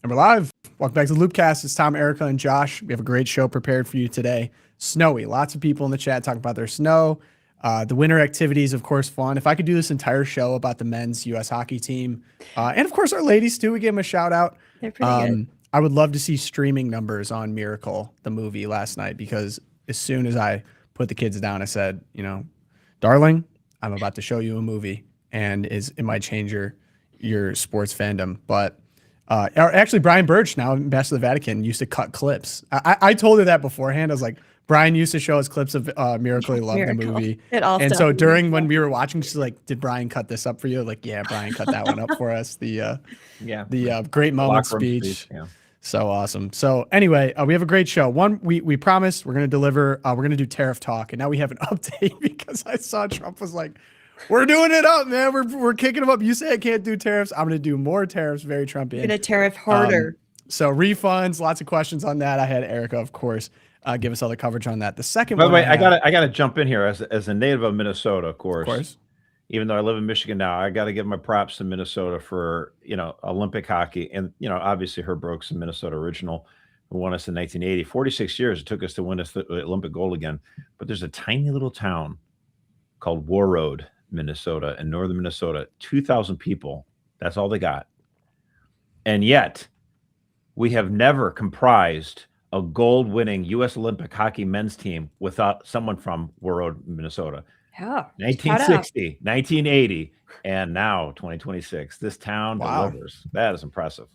And we're live. Welcome back to the LOOPcast. It's Tom, Erica, and Josh. We have a great show prepared for you today. Snowy. Lots of people in the chat talking about their snow. The winter activities, of course, fun. If I could do this entire show about the men's U.S. hockey team, and of course our ladies too, we give them a shout out. They're pretty good. I would love to see streaming numbers on Miracle, the movie last night, because as soon as I put the kids down, I said, darling, I'm about to show you a movie, and it might change your sports fandom. But actually, Brian Birch, now ambassador of the Vatican, used to cut clips. I told her that beforehand. I was like, Brian used to show us clips of Miracle. He loved the movie. And so during when we were watching, she's like, did Brian cut this up for you? Like, yeah, Brian cut that one up for us. The great moment speech. Yeah. So awesome. So anyway, we have a great show. One, we promised we're going to deliver. We're going to do tariff talk. And now we have an update because I saw Trump was like, we're doing it up, man. We're kicking them up. You say I can't do tariffs. I'm going to do more tariffs. Very Trumpian. Going to tariff harder. So refunds, lots of questions on that. I had Erica, of course, give us all the coverage on that. The second By one. the way, I gotta jump in here as a native of Minnesota, of course. Even though I live in Michigan now, I got to give my props to Minnesota for Olympic hockey, and obviously Herb Brooks, a Minnesota original, who won us in 1980. 46 years it took us to win us the Olympic gold again. But there's a tiny little town called Warroad, Minnesota, in northern Minnesota, 2,000 people. That's all they got. And yet, we have never comprised a gold-winning U.S. Olympic hockey men's team without someone from Warroad, Minnesota. Yeah. 1960, 1980, and now 2026. This town delivers. That is impressive.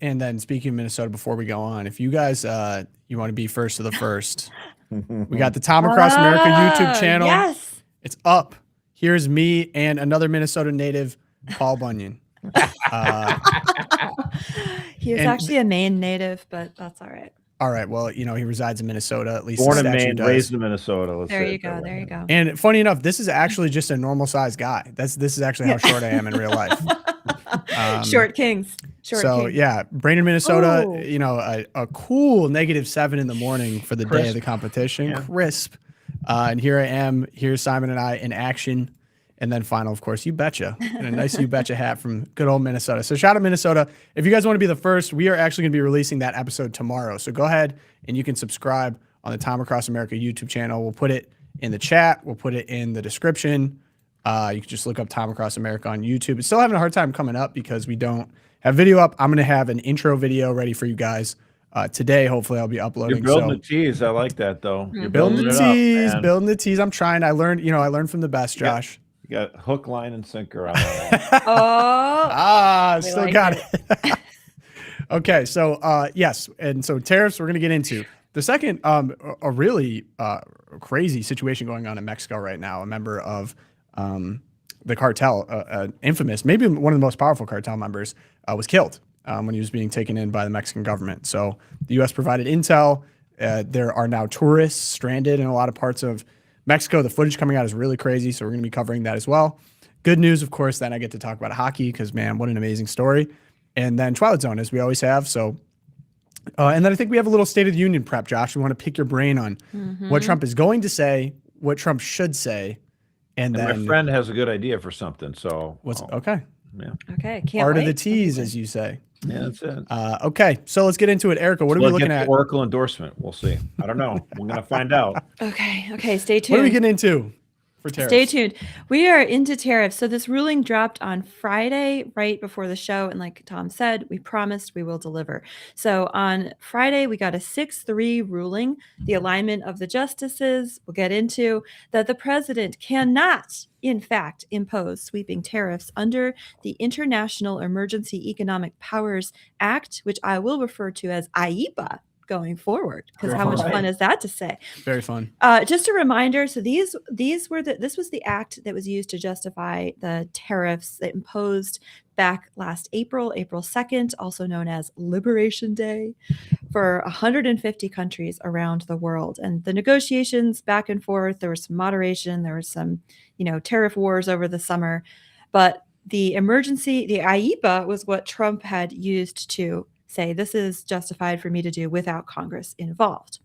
And then speaking of Minnesota, before we go on, if you guys you want to be first to the first, we got the Tom Across America YouTube channel. Yes. It's up. Here's me and another Minnesota native, Paul Bunyan. He was actually a Maine native, but that's all right. All right. Well, he resides in Minnesota, at least. Born in Maine, raised in Minnesota. There you go. There you go. And funny enough, this is actually just a normal sized guy. This is actually how short I am in real life. Short kings. Yeah, Brainerd, Minnesota, a cool -7 in the morning for the day of the competition. Yeah. Crisp. And here I am. Here's Simon and I in action. And then final, of course, You Betcha. And a nice You Betcha hat from good old Minnesota. So shout out Minnesota. If you guys want to be the first, we are actually going to be releasing that episode tomorrow. So go ahead and you can subscribe on the Tom Across America YouTube channel. We'll put it in the chat. We'll put it in the description. You can just look up Tom Across America on YouTube. It's still having a hard time coming up because we don't have video up. I'm going to have an intro video ready for you guys today. Hopefully I'll be uploading. You're building the tees. I like that though. You're building the tees, building the tees. I'm trying. I learned from the best, Josh. You got hook, line, and sinker on that. Still got it. Okay, so yes, and so tariffs we're going to get into. The second, a really crazy situation going on in Mexico right now. A member of the cartel, infamous, maybe one of the most powerful cartel members, was killed when he was being taken in by the Mexican government. So the U.S. provided intel. There are now tourists stranded in a lot of parts of Mexico. The footage coming out is really crazy, so we're going to be covering that as well. Good news, of course, then I get to talk about hockey because, man, what an amazing story. And then Twilight Zone, as we always have. So, and then I think we have a little State of the Union prep, Josh. We want to pick your brain on what Trump is going to say, what Trump should say, and then my friend has a good idea for something. So okay? Yeah. Okay. Can't Part wait. of the tease, as you say. Yeah, that's it. Okay, so let's get into it. Erica, what are we looking at? Oracle endorsement. We'll see. I don't know. We're going to find out. Okay. Stay tuned. What are we getting into for tariffs? Stay tuned. We are into tariffs. So this ruling dropped on Friday, right before the show. And like Tom said, we promised we will deliver. So on Friday, we got a 6-3 ruling, the alignment of the justices. We'll get into that the president cannot, in fact, impose sweeping tariffs under the International Emergency Economic Powers Act, which I will refer to as IEPA going forward, because how much fun is that to say? Very fun. Just a reminder. So this was the act that was used to justify the tariffs that imposed back last April 2nd, also known as Liberation Day, for 150 countries around the world. And the negotiations back and forth, there was some moderation, there was some, tariff wars over the summer, but the IEPA was what Trump had used to say, this is justified for me to do without Congress involved.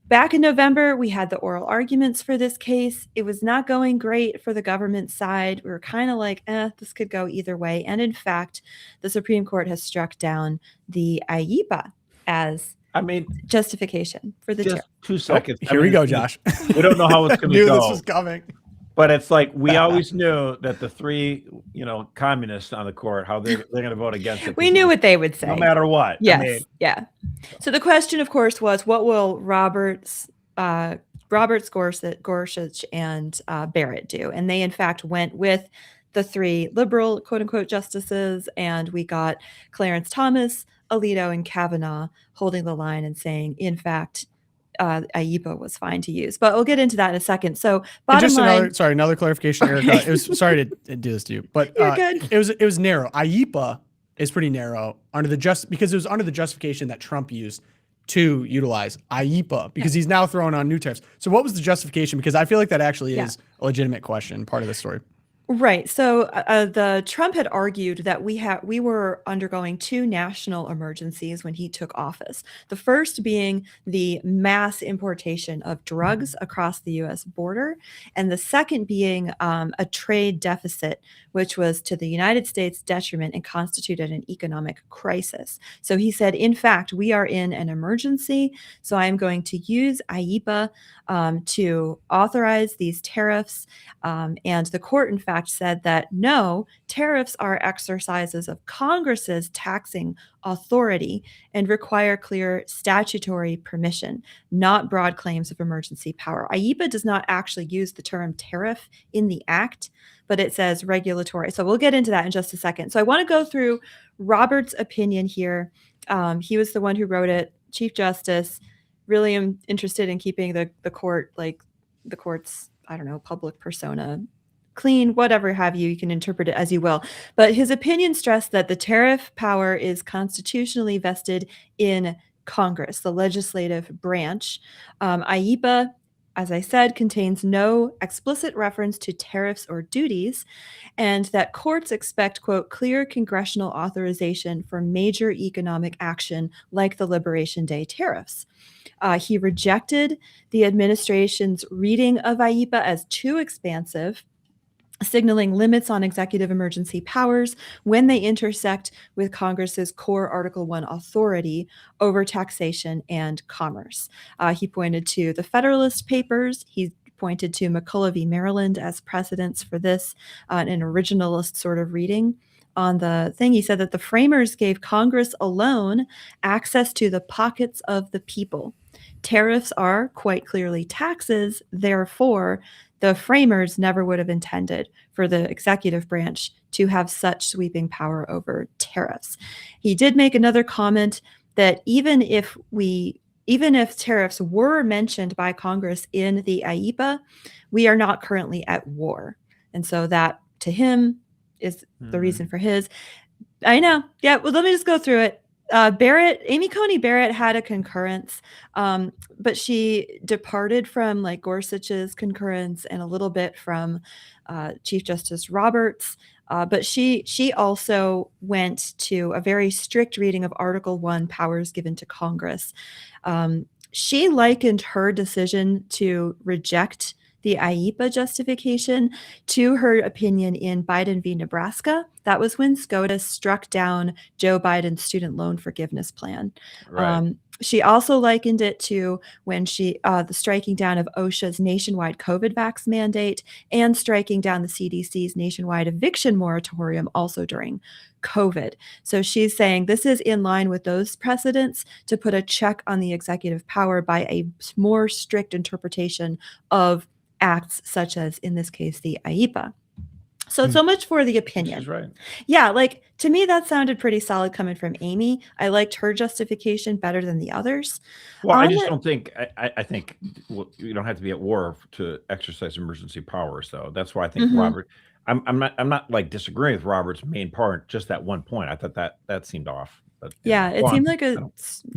Back in November, we had the oral arguments for this case. It was not going great for the government side. We were kind of like, this could go either way. And in fact, the Supreme Court has struck down the IEPA as justification for the tariff. 2 seconds. Here we go, Josh. We don't know how it's going to Knew go. this was coming. But it's like we always knew that the three, communists on the court, how they're going to vote against it. We knew what they would say. No matter what. Yes. Yeah. So the question, of course, was what will Roberts, Gorsuch, and Barrett do? And they, in fact, went with the three liberal, quote unquote, justices. And we got Clarence Thomas, Alito, and Kavanaugh holding the line and saying, in fact, IEPA was fine to use, but we'll get into that in a second. So bottom line, another clarification, Erica. It was sorry to do this to you, but it was narrow. IEPA is pretty narrow because it was under the justification that Trump used to utilize IEPA because he's now throwing on new tariffs. So what was the justification? Because I feel like that actually is a legitimate question, part of the story. Right. So the Trump had argued that we were undergoing two national emergencies when he took office. The first being the mass importation of drugs across the U.S. border, and the second being a trade deficit, which was to the United States' detriment and constituted an economic crisis. So he said, in fact, we are in an emergency, so I am going to use IEPA to authorize these tariffs. And the court, in fact, said that no, tariffs are exercises of Congress's taxing authority and require clear statutory permission, not broad claims of emergency power. IEPA does not actually use the term tariff in the act, but it says regulatory. So we'll get into that in just a second. So I want to go through Roberts' opinion here. He was the one who wrote it, Chief Justice. Really am interested in keeping the court, like the court's, I don't know, public persona clean, whatever have you. You can interpret it as you will. But his opinion stressed that the tariff power is constitutionally vested in Congress, the legislative branch. IEPA, as I said, contains no explicit reference to tariffs or duties, and that courts expect, quote, clear congressional authorization for major economic action like the Liberation Day tariffs. He rejected the administration's reading of IEPA as too expansive, signaling limits on executive emergency powers when they intersect with Congress's core Article 1 authority over taxation and commerce. He pointed to the Federalist Papers. He pointed to McCulloch v. Maryland as precedents for this, an originalist sort of reading on the thing. He said that the framers gave Congress alone access to the pockets of the people. Tariffs are quite clearly taxes, therefore, the framers never would have intended for the executive branch to have such sweeping power over tariffs. He did make another comment that even if tariffs were mentioned by Congress in the IEPA, we are not currently at war. And so that, to him, is the reason for his. I know. Yeah, well, let me just go through it. Amy Coney Barrett had a concurrence, but she departed from like Gorsuch's concurrence and a little bit from Chief Justice Roberts. But she also went to a very strict reading of Article 1 powers given to Congress. She likened her decision to reject the IEPA justification to her opinion in Biden v. Nebraska. That was when SCOTUS struck down Joe Biden's student loan forgiveness plan. Right. She also likened it to when the striking down of OSHA's nationwide COVID vax mandate and striking down the CDC's nationwide eviction moratorium also during COVID. So she's saying this is in line with those precedents to put a check on the executive power by a more strict interpretation of acts such as, in this case, the IEPA. So much for the opinion. She's right. Yeah, like to me, that sounded pretty solid coming from Amy. I liked her justification better than the others. Well, I just don't think, I think you don't have to be at war to exercise emergency powers, though. That's why I think Robert, I'm not like disagreeing with Robert's main part, just that one point. I thought that seemed off. But, yeah, it seemed like a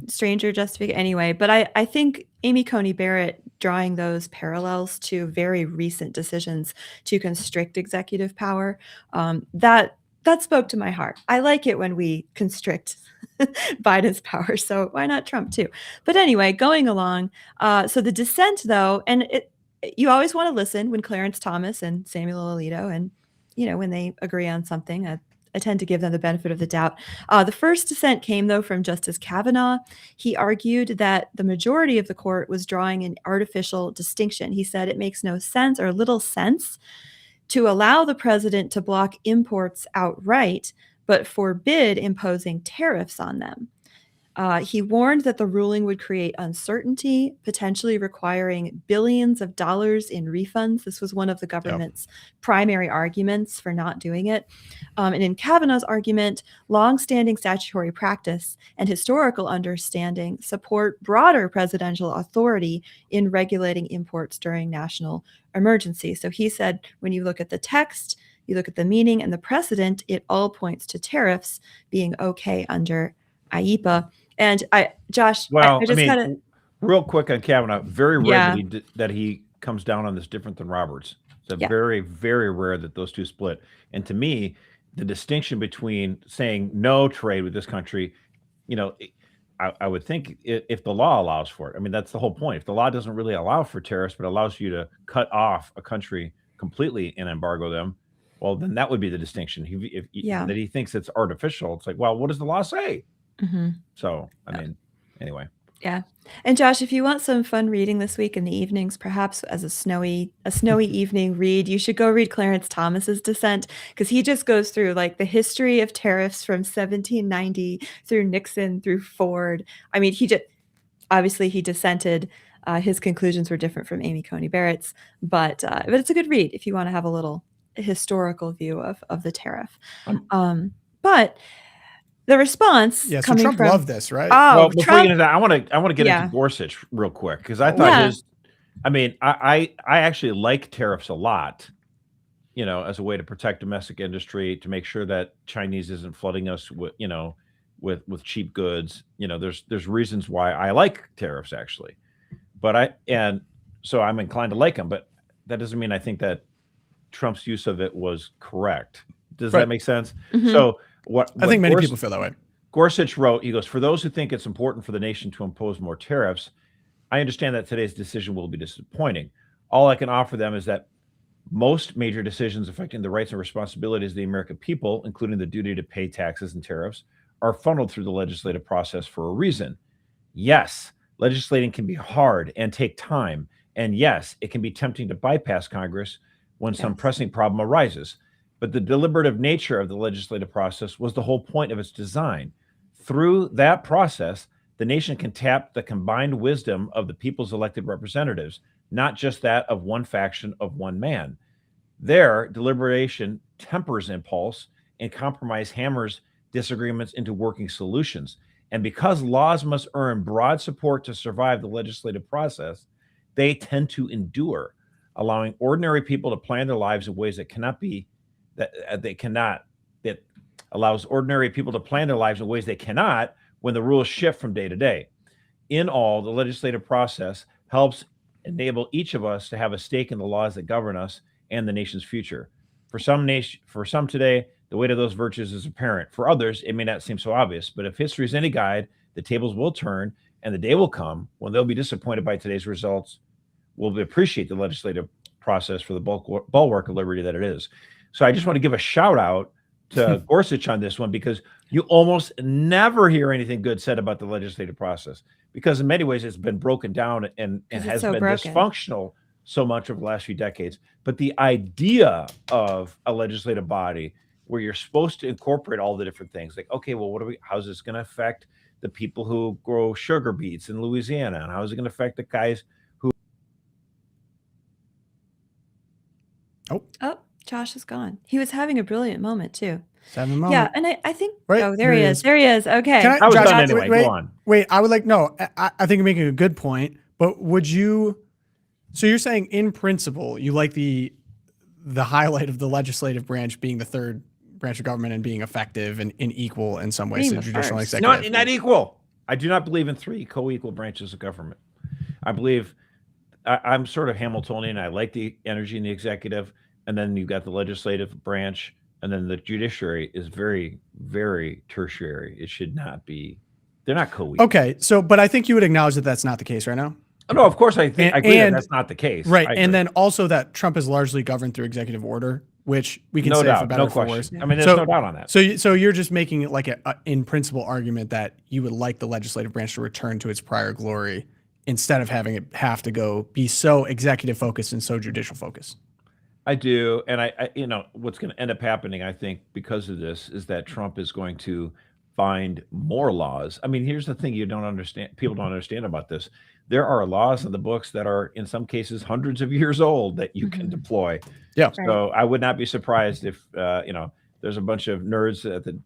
stranger justification anyway. But I think Amy Coney Barrett drawing those parallels to very recent decisions to constrict executive power, that that spoke to my heart. I like it when we constrict Biden's power, so why not Trump too? But anyway, going along. So the dissent, though, and you always want to listen when Clarence Thomas and Samuel Alito, and when they agree on something, I tend to give them the benefit of the doubt. The first dissent came, though, from Justice Kavanaugh. He argued that the majority of the court was drawing an artificial distinction. He said it makes no sense or little sense to allow the president to block imports outright, but forbid imposing tariffs on them. He warned that the ruling would create uncertainty, potentially requiring billions of dollars in refunds. This was one of the government's primary arguments for not doing it. And in Kavanaugh's argument, longstanding statutory practice and historical understanding support broader presidential authority in regulating imports during national emergency. So he said, when you look at the text, you look at the meaning and the precedent, it all points to tariffs being okay under IEPA. And Josh, well, I just gotta real quick on Kavanaugh, very rare that he comes down on this different than Roberts. It's very, very rare that those two split. And to me, the distinction between saying no trade with this country, I would think if the law allows for it. I mean, that's the whole point. If the law doesn't really allow for tariffs, but allows you to cut off a country completely and embargo them, well, then that would be the distinction. That he thinks it's artificial. It's like, well, what does the law say? Mm-hmm. So, I mean, anyway. Yeah. And Josh, if you want some fun reading this week in the evenings, perhaps as a snowy evening read, you should go read Clarence Thomas's dissent, because he just goes through like the history of tariffs from 1790 through Nixon through Ford. I mean, he dissented. His conclusions were different from Amy Coney Barrett's, but it's a good read if you want to have a little historical view of the tariff. But the response, so Trump loved this, right? Oh, well, before you get into that, I want to get into Gorsuch real quick, because I thought I actually like tariffs a lot, as a way to protect domestic industry, to make sure that Chinese isn't flooding us with cheap goods. There's reasons why I like tariffs actually, so I'm inclined to like them, but that doesn't mean I think that Trump's use of it was correct. Does that make sense? Mm-hmm. So what I think many people feel that way. Gorsuch wrote, he goes, for those who think it's important for the nation to impose more tariffs, I understand that today's decision will be disappointing. All I can offer them is that most major decisions affecting the rights and responsibilities of the American people, including the duty to pay taxes and tariffs, are funneled through the legislative process for a reason. Yes, legislating can be hard and take time. And yes, it can be tempting to bypass Congress when some pressing problem arises. But the deliberative nature of the legislative process was the whole point of its design. Through that process, the nation can tap the combined wisdom of the people's elected representatives, not just that of one faction of one man. Their deliberation tempers impulse, and compromise hammers disagreements into working solutions. And because laws must earn broad support to survive the legislative process, they tend to endure, allowing ordinary people to plan their lives in ways that allows ordinary people to plan their lives in ways they cannot when the rules shift from day to day. In all, the legislative process helps enable each of us to have a stake in the laws that govern us and the nation's future. For some today, the weight of those virtues is apparent. For others, it may not seem so obvious, but if history is any guide, the tables will turn and the day will come when they'll be disappointed by today's results. We'll appreciate the legislative process for the bulwark of liberty that it is. So I just want to give a shout out to Gorsuch on this one, because you almost never hear anything good said about the legislative process, because in many ways it's been broken down and has been dysfunctional so much over the last few decades. But the idea of a legislative body where you're supposed to incorporate all the different things, like, okay, well, how's this going to affect the people who grow sugar beets in Louisiana? And how is it going to affect the guys who... Oh, Josh is gone. He was having a brilliant moment too. Yeah, and I think right, there he is. There he is. Okay. I was done anyway. Go on. Wait, I would like I think you're making a good point, but would you? So you're saying in principle you like the highlight of the legislative branch being the third branch of government and being effective and equal in some ways to the judicial and executive. Not equal. I do not believe in three co-equal branches of government. I believe I'm sort of Hamiltonian. I like the energy in the executive, and then you've got the legislative branch, and then the judiciary is very, very tertiary. It should not be. They're not co-equal. Okay, so but I think you would acknowledge that that's not the case right now. Oh, no, of course I think I agree that that's not the case. Right, and then also that Trump is largely governed through executive order, which we can say for better or for worse. I mean, there's no doubt on that. So you're just making it like a in principle argument that you would like the legislative branch to return to its prior glory instead of having it have to be so executive focused and so judicial focused. I do, and I what's going to end up happening, I think, because of this, is that Trump is going to find more laws. I mean, here's the thing people don't understand about this. There are laws in the books that are, in some cases, hundreds of years old that you can deploy. Yeah. So I would not be surprised if, there's a bunch of nerds at the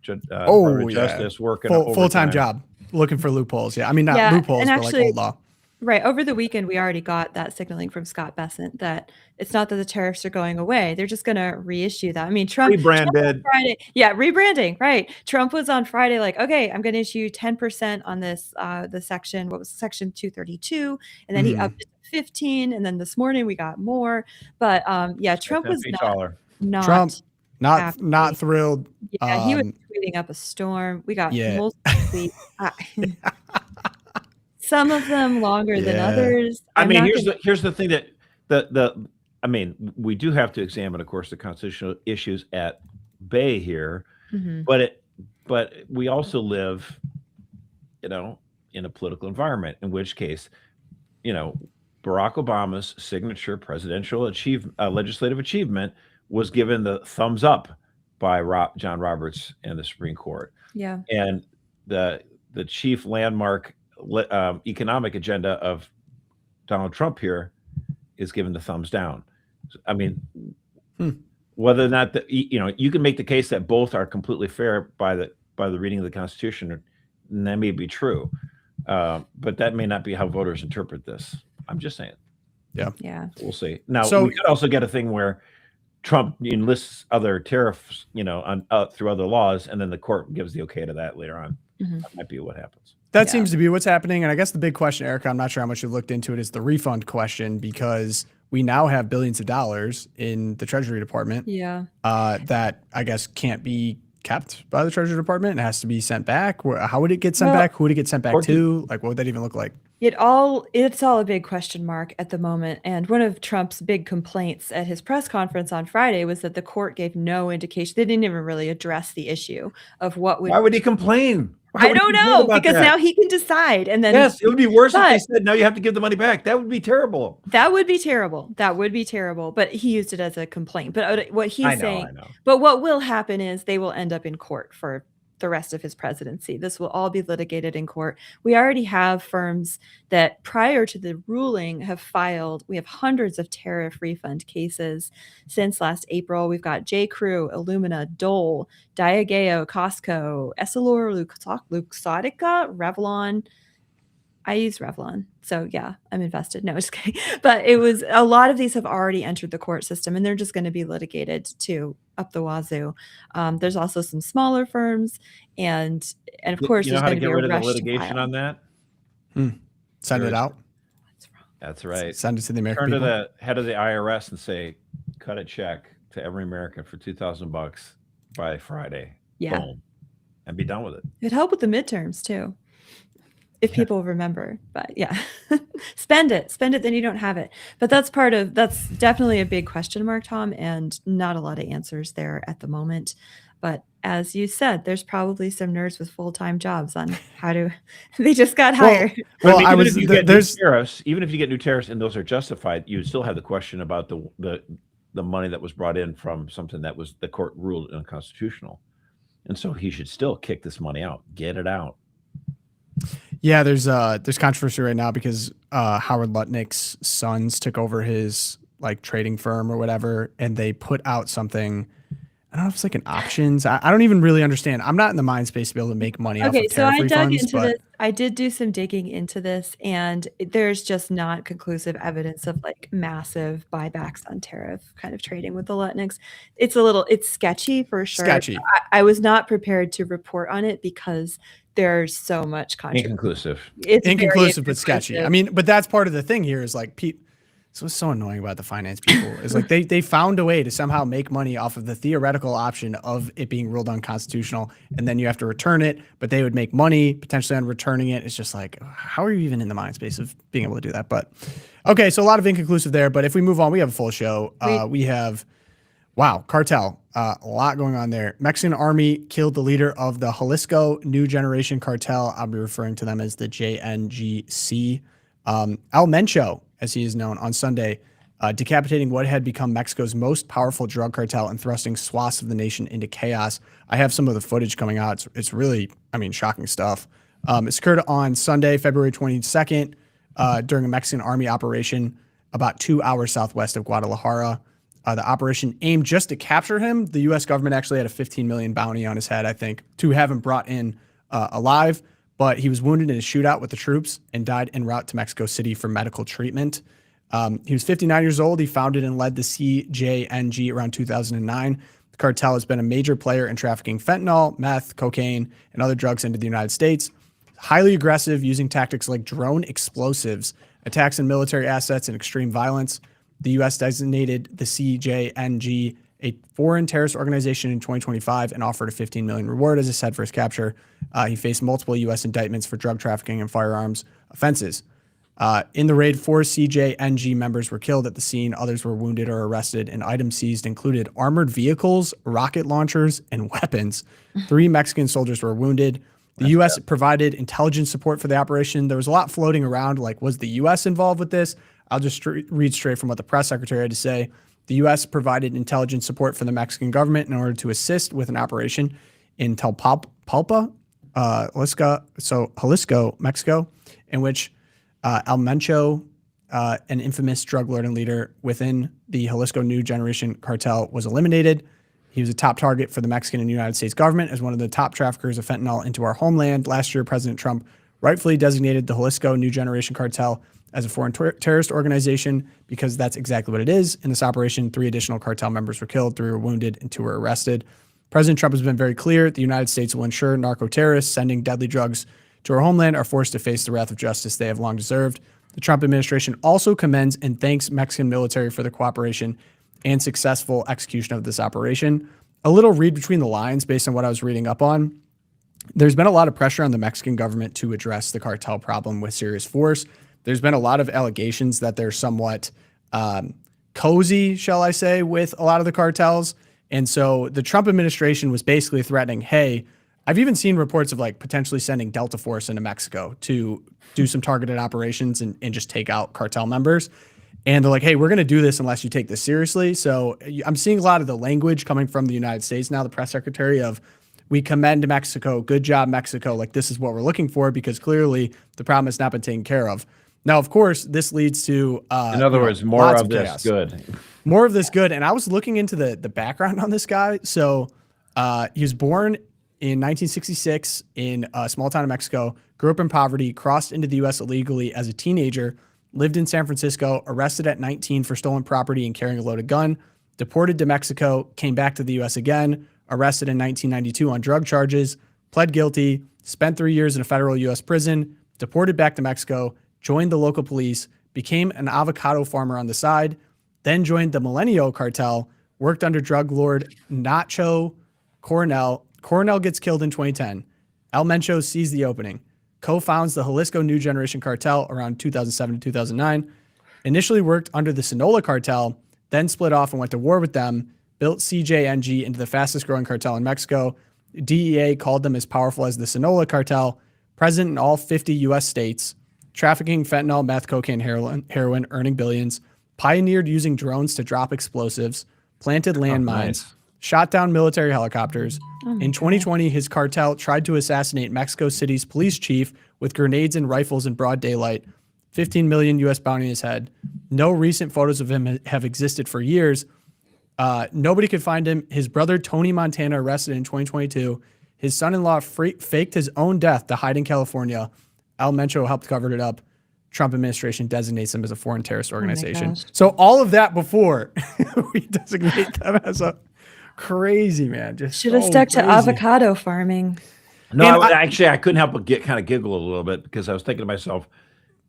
Department of Justice working full-time job, looking for loopholes. Yeah, I mean, not loopholes, but actually, like old law. Right. Over the weekend, we already got that signaling from Scott Bessent that it's not that the tariffs are going away. They're just going to reissue that. I mean, Trump rebranded. Friday. Yeah, rebranding. Right. Trump was on Friday like, okay, I'm going to issue 10% on this, the section, what was section 232. And then he upped it to 15. And then this morning we got more. But Trump was not thrilled. Yeah, he was tweeting up a storm. We got multiple tweets. Some of them longer than others. Here's the thing that we do have to examine, of course, the constitutional issues at bay here, but we also live, in a political environment, in which case, Barack Obama's signature presidential legislative achievement was given the thumbs up by John Roberts and the Supreme Court. Yeah, and the chief landmark economic agenda of Donald Trump here is given the thumbs down. I mean, whether or not you can make the case that both are completely fair by the reading of the Constitution, and that may be true, but that may not be how voters interpret this. I'm just saying. Yeah. We'll see. Now, we could also get a thing where Trump enlists other tariffs, on through other laws, and then the court gives the okay to that later on. That might be what happens. That seems to be what's happening. And I guess the big question, Erica, I'm not sure how much you've looked into it, is the refund question, because we now have billions of dollars in the Treasury Department that I guess can't be kept by the Treasury Department. It has to be sent back. How would it get sent back? Who would it get sent back to? Like, what would that even look like? It's all a big question mark at the moment. And one of Trump's big complaints at his press conference on Friday was that the court gave no indication. They didn't even really address the issue of what would. Why would he complain? I don't know, because now he can decide. And then it would be worse if they said, now you have to give the money back. That would be terrible. That would be terrible. But he used it as a complaint. But what he's saying, I know. But what will happen is they will end up in court for the rest of his presidency. This will all be litigated in court. We already have firms that prior to the ruling have filed. We have hundreds of tariff refund cases since last April. We've got J.Crew, Illumina, Dole, Diageo, Costco, Luxottica, Revlon. I use Revlon. So yeah, I'm invested. No, just kidding. But it was a lot of these have already entered the court system, and they're just going to be litigated too up the wazoo. There's also some smaller firms, and of course, there's going to to get be rid a of rush the litigation on that. Send it out. That's right. Send it to the American Turn people. to the head of the IRS and say, cut a check to every American for $2,000 by Friday. Yeah. Boom. And be done with it. It'd help with the midterms too, if people remember. But yeah, spend it, then you don't have it. But that's definitely a big question mark, Tom, and not a lot of answers there at the moment. But as you said, there's probably some nerds with full-time jobs on how to. They just got hired. Well, even if you get new tariffs and those are justified, you still have the question about the money that was brought in from something that was the court ruled unconstitutional, and so he should still kick this money out, get it out. Yeah, there's controversy right now because Howard Lutnick's sons took over his trading firm or whatever, and they put out something. I don't know if it's like an options. I don't even really understand. I'm not in the mind space to be able to make money off of tariff refunds. Dug into this. I did do some digging into this, and there's just not conclusive evidence of massive buybacks on tariff kind of trading with the Lutnicks. It's sketchy for sure. Sketchy. I was not prepared to report on it because there's so much controversy. Inconclusive. It's inconclusive, but sketchy. I mean, but that's part of the thing here is So what's so annoying about the finance people is like they found a way to somehow make money off of the theoretical option of it being ruled unconstitutional, and then you have to return it, but they would make money potentially on returning it. It's just like, how are you even in the mind space of being able to do that? But okay, so a lot of inconclusive there. But if we move on, we have a full show. We have, wow, cartel, a lot going on there. Mexican army killed the leader of the Jalisco New Generation Cartel. I'll be referring to them as the JNGC. El Mencho, as he is known, on Sunday, decapitating what had become Mexico's most powerful drug cartel and thrusting swaths of the nation into chaos. I have some of the footage coming out. It's really, I mean, shocking stuff. It occurred on Sunday, February 22nd, during a Mexican army operation about 2 hours southwest of Guadalajara. The operation aimed just to capture him. The U.S. government actually had a $15 million bounty on his head, I think, to have him brought in alive. But he was wounded in a shootout with the troops and died en route to Mexico City for medical treatment. He was 59 years old. He founded and led the CJNG around 2009. The cartel has been a major player in trafficking fentanyl, meth, cocaine, and other drugs into the United States. Highly aggressive, using tactics like drone explosives, attacks on military assets, and extreme violence. The U.S. designated the CJNG a foreign terrorist organization in 2025 and offered a $15 million reward, as I said, for his capture. He faced multiple U.S. indictments for drug trafficking and firearms offenses. In the raid, 4 CJNG members were killed at the scene. Others were wounded or arrested, and items seized included armored vehicles, rocket launchers, and weapons. 3 Mexican soldiers were wounded. The U.S. provided intelligence support for the operation. There was a lot floating around, like, was the U.S. involved with this? I'll just read straight from what the press secretary had to say. The U.S. provided intelligence support for the Mexican government in order to assist with an operation in Jalisco, Mexico, in which El Mencho, an infamous drug lord and leader within the Jalisco New Generation Cartel, was eliminated. He was a top target for the Mexican and United States government as one of the top traffickers of fentanyl into our homeland. Last year, President Trump rightfully designated the Jalisco New Generation Cartel as a foreign terrorist organization because that's exactly what it is. In this operation, 3 additional cartel members were killed, 3 were wounded, and 2 were arrested. President Trump has been very clear. The United States will ensure narco-terrorists sending deadly drugs to our homeland are forced to face the wrath of justice they have long deserved. The Trump administration also commends and thanks Mexican military for the cooperation and successful execution of this operation. A little read between the lines based on what I was reading up on. There's been a lot of pressure on the Mexican government to address the cartel problem with serious force. There's been a lot of allegations that they're somewhat cozy, shall I say, with a lot of the cartels. And so the Trump administration was basically threatening, hey, I've even seen reports of like potentially sending Delta Force into Mexico to do some targeted operations and just take out cartel members. And they're like, hey, we're going to do this unless you take this seriously. So I'm seeing a lot of the language coming from the United States now, the press secretary of, we commend Mexico, good job, Mexico. Like, this is what we're looking for because clearly the problem has not been taken care of. Now, of course, this leads to in other words, more of this good. More of this good. And I was looking into the background on this guy. So he was born in 1966 in a small town in Mexico, grew up in poverty, crossed into the U.S. illegally as a teenager, lived in San Francisco, arrested at 19 for stolen property and carrying a loaded gun, deported to Mexico, came back to the U.S. again, arrested in 1992 on drug charges, pled guilty, spent 3 years in a federal U.S. prison, deported back to Mexico, joined the local police, became an avocado farmer on the side, then joined the Milenio cartel, worked under drug lord Nacho Coronel. Coronel gets killed in 2010. El Mencho sees the opening, co-founds the Jalisco New Generation Cartel around 2007 to 2009, initially worked under the Sinaloa cartel, then split off and went to war with them, built CJNG into the fastest growing cartel in Mexico. DEA called them as powerful as the Sinaloa cartel, present in all 50 U.S. states, trafficking fentanyl, meth, cocaine, heroin, earning billions, pioneered using drones to drop explosives, planted landmines, shot down military helicopters. In 2020, his cartel tried to assassinate Mexico City's police chief with grenades and rifles in broad daylight. 15 million U.S. bounty on his head. No recent photos of him have existed for years. Nobody could find him. His brother, Tony Montana, arrested in 2022. His son-in-law faked his own death to hide in California. El Mencho helped cover it up. Trump administration designates them as a foreign terrorist organization. So all of that before we designate them as a crazy, man. Just should have stuck to avocado farming. No, I couldn't help but kind of giggle a little bit because I was thinking to myself,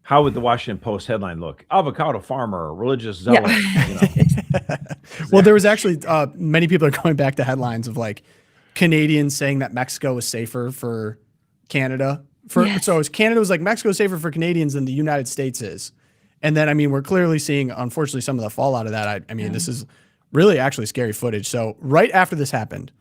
how would the Washington Post headline look? Avocado farmer, religious zealot. Well, there was actually many people are going back to headlines of like Canadians saying that Mexico was safer for Canada. So Canada was like, Mexico is safer for Canadians than the United States is. And then, I mean, we're clearly seeing, unfortunately, some of the fallout of that. I mean, this is really actually scary footage. So right after this happened,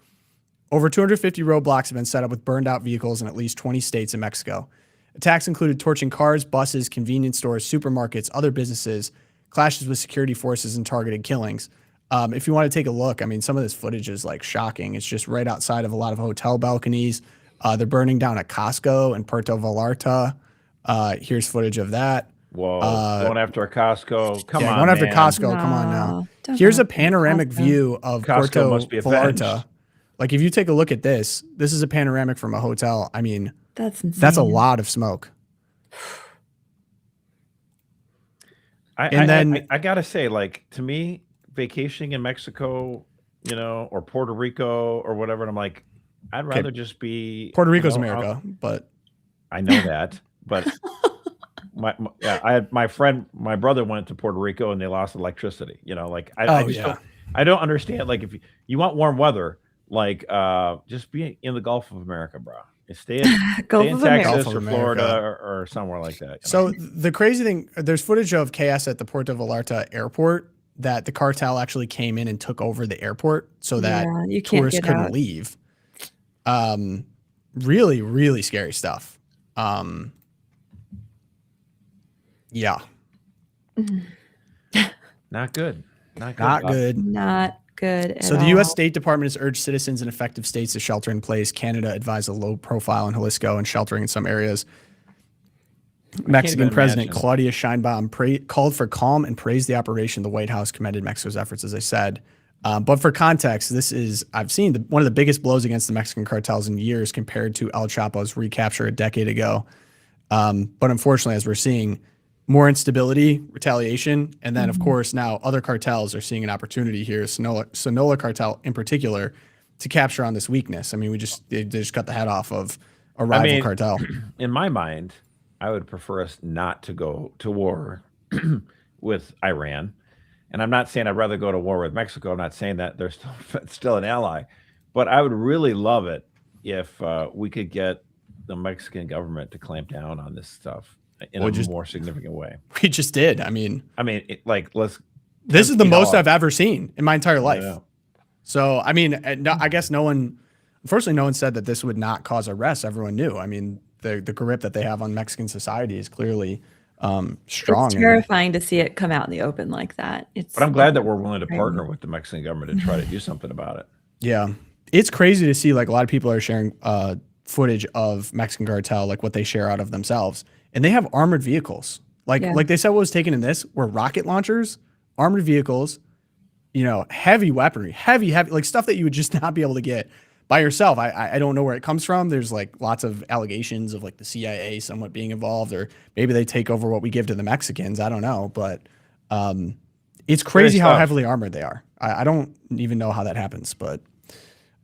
over 250 roadblocks have been set up with burned out vehicles in at least 20 states in Mexico. Attacks included torching cars, buses, convenience stores, supermarkets, other businesses, clashes with security forces, and targeted killings. If you want to take a look, I mean, some of this footage is like shocking. It's just right outside of a lot of hotel balconies. They're burning down a Costco in Puerto Vallarta. Here's footage of that. Whoa, going after a Costco. Come on, going after man. Costco. Come on now. Here's a panoramic view of Costco must be Puerto avenged. Vallarta. Like, if you take a look at this is a panoramic from a hotel. I mean, that's insane. That's a lot of smoke. I gotta say, like, to me, vacationing in Mexico, you know, or Puerto Rico or whatever, and I'm like, I'd rather just be Puerto Rico's America, but I know that, but I had my brother went to Puerto Rico and they lost electricity. You know, like I don't understand. Like, if you want warm weather, like just be in the Gulf of America, bro. Stay in Texas or Florida or somewhere like that. So the crazy thing, there's footage of chaos at the Puerto Vallarta airport that the cartel actually came in and took over the airport so that tourists couldn't leave. Really, really scary stuff. Yeah. Not good. Not good. So the U.S. State Department has urged citizens in affected states to shelter in place. Canada advised a low profile in Jalisco and sheltering in some areas. Mexican President Claudia Sheinbaum called for calm and praised the operation. The White House commended Mexico's efforts, as I said. But for context, this is, I've seen one of the biggest blows against the Mexican cartels in years compared to El Chapo's recapture a decade ago. But unfortunately, as we're seeing, more instability, retaliation, and then, of course, now other cartels are seeing an opportunity here, Sonora cartel in particular, to capture on this weakness. I mean, they just cut the head off of a rival cartel. In my mind, I would prefer us not to go to war with Iran. And I'm not saying I'd rather go to war with Mexico. I'm not saying that. They're still an ally. But I would really love it if we could get the Mexican government to clamp down on this stuff in a more significant way. We just did. I mean, this is the most I've ever seen in my entire life. Yeah. So, I mean, I guess unfortunately, no one said that this would not cause arrests. Everyone knew. I mean, the grip that they have on Mexican society is clearly strong. It's terrifying to see it come out in the open like that. But I'm glad that we're willing to partner with the Mexican government to try to do something about it. Yeah. It's crazy to see, like, a lot of people are sharing footage of Mexican cartel, like what they share out of themselves. And they have armored vehicles. Like they said, what was taken in this were rocket launchers, armored vehicles, you know, heavy weaponry, heavy, like stuff that you would just not be able to get by yourself. I don't know where it comes from. There's like lots of allegations of like the CIA somewhat being involved, or maybe they take over what we give to the Mexicans. I don't know, but it's crazy how heavily armored they are. I don't even know how that happens, but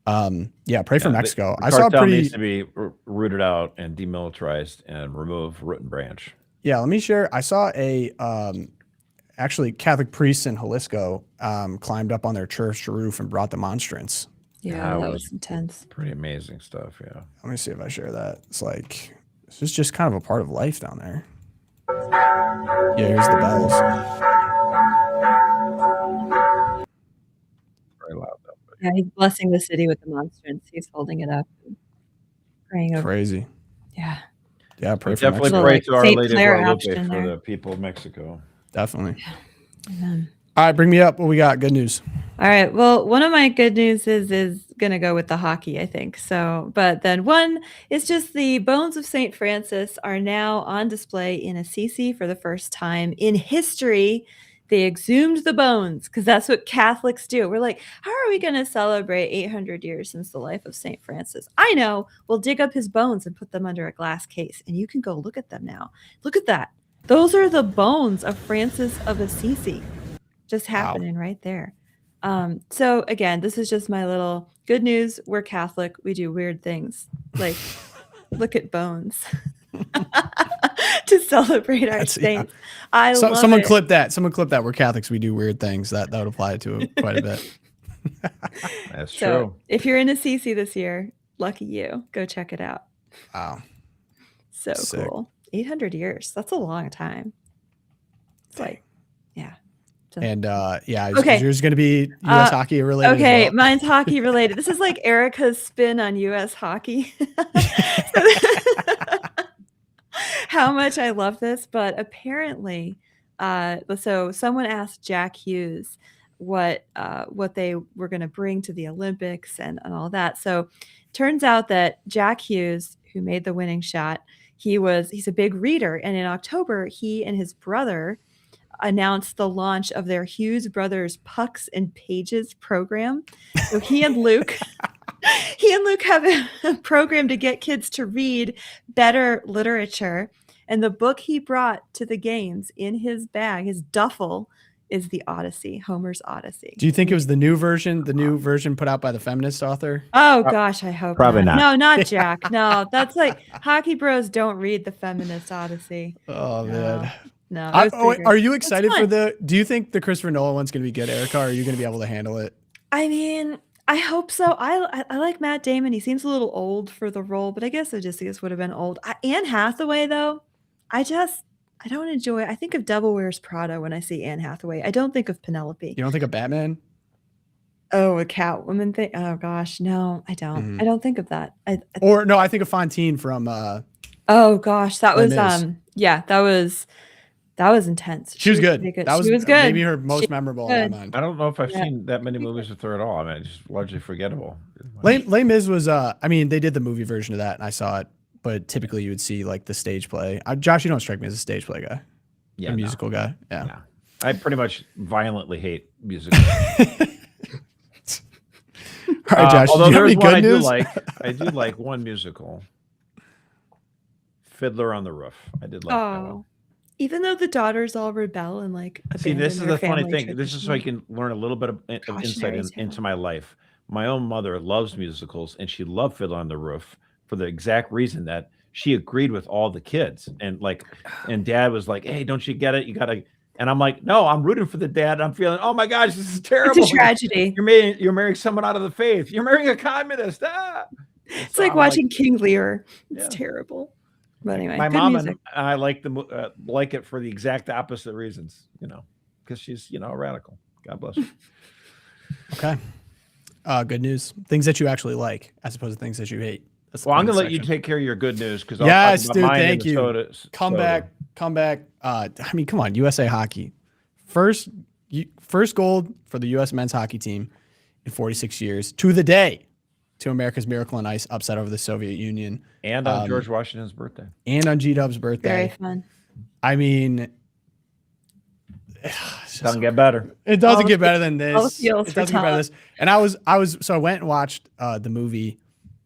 pray for Mexico. The cartel needs to be rooted out and demilitarized and remove root and branch. Yeah, let me share. I saw a actually Catholic priests in Jalisco climbed up on their church roof and brought the monstrance. Yeah, that was intense. Pretty amazing stuff. Yeah. Let me see if I share that. It's like, this is just kind of a part of life down there. Yeah, here's the bells. Very loud. Yeah, he's blessing the city with the monstrance. He's holding it up, and praying over. Crazy. Yeah. Yeah, pray for Definitely Mexico. pray to Our Lady of Guadalupe for the people of Mexico. Definitely. Amen. All right, bring me up. What we got? Good news. All right. Well, one of my good news is going to go with the hockey, I think. So, but then one is just the bones of St. Francis are now on display in Assisi for the first time in history. They exhumed the bones because that's what Catholics do. We're like, how are we going to celebrate 800 years since the life of St. Francis? I know. We'll dig up his bones and put them under a glass case, and you can go look at them now. Look at that. Those are the bones of Francis of Assisi just happening right there. So again, this is just my little good news. We're Catholic. We do weird things like look at bones. to celebrate our saints. I love someone it. clip that. Someone clip that. We're Catholics. We do weird things. That would apply to it quite a bit. That's So true. if you're in Assisi this year, lucky you. Go check it out. Wow. So Sick. cool. 800 years. That's a long time. It's like, yeah. So- And is Okay. yours going to be U.S. hockey related? Okay, as well? mine's hockey related. This is like Erica's spin on U.S. hockey. How much I love this, but apparently, so someone asked Jack Hughes what they were going to bring to the Olympics and all that. So turns out that Jack Hughes, who made the winning shot, he's a big reader, and in October, he and his brother announced the launch of their Hughes Brothers Pucks and Pages program. So he and Luke have a program to get kids to read better literature. And the book he brought to the games in his bag, his duffel, is the Odyssey, Homer's Odyssey. Do you think it was the new version put out by the feminist author? Oh gosh, I hope Probably not. No, not Jack. No, that's like hockey bros don't read the feminist Odyssey. Oh man. No. Are you excited for do you think the Christopher Nolan one's going to be good, Erica? Or are you going to be able to handle it? I mean, I hope so. I like Matt Damon. He seems a little old for the role, but I guess Odysseus would have been old. Anne Hathaway, though, I don't enjoy. I think of Devil Wears Prada when I see Anne Hathaway. I don't think of Penelope. You don't think of Batman? Oh, a Catwoman thing. Oh gosh, no, I don't. Mm-hmm. I don't think of that. I think of Fontaine from. Oh gosh, that was Les Mis. That was intense. She was good. That was good. Maybe her most memorable in my mind. I don't know if I've seen that many movies with her at all. I mean, it's just largely forgettable. Les Mis was. They did the movie version of that, and I saw it. But typically, you would see like the stage play. Josh, you don't strike me as a stage play guy. Yeah, a musical guy. Yeah. No. I pretty much violently hate musicals. All right, Josh. Although do you have there's any one good news? I do like one musical, Fiddler on the Roof. I did like that one. Even though the daughters all rebel and like See, this is abandon the their funny family thing. This is so I can learn a little bit of insight Cautionary tale. into my life. My own mother loves musicals, and she loved Fiddler on the Roof for the exact reason that she agreed with all the kids. And Dad was like, "Hey, don't you get it? You gotta." And I'm like, "No, I'm rooting for the dad. I'm feeling, oh my gosh, this is terrible. It's a tragedy. You're marrying someone out of the faith. You're marrying a communist." It's like watching King Lear. It's Yeah. terrible. But anyway, my good mom music. and I like like it for the exact opposite reasons, because she's a radical. God bless her. Okay. Good news. Things that you actually like, as opposed to things that you hate. Well, I'm gonna let you take care of your good news because yes, dude. Thank you. Come back. Come on, USA Hockey. First gold for the U.S. men's hockey team in 46 years to the day to America's Miracle on Ice upset over the Soviet Union. And on George Washington's birthday. And on G-Dub's birthday. Very fun. I mean, it doesn't get better. It doesn't get better than this. It doesn't get better than this. And I went and watched the movie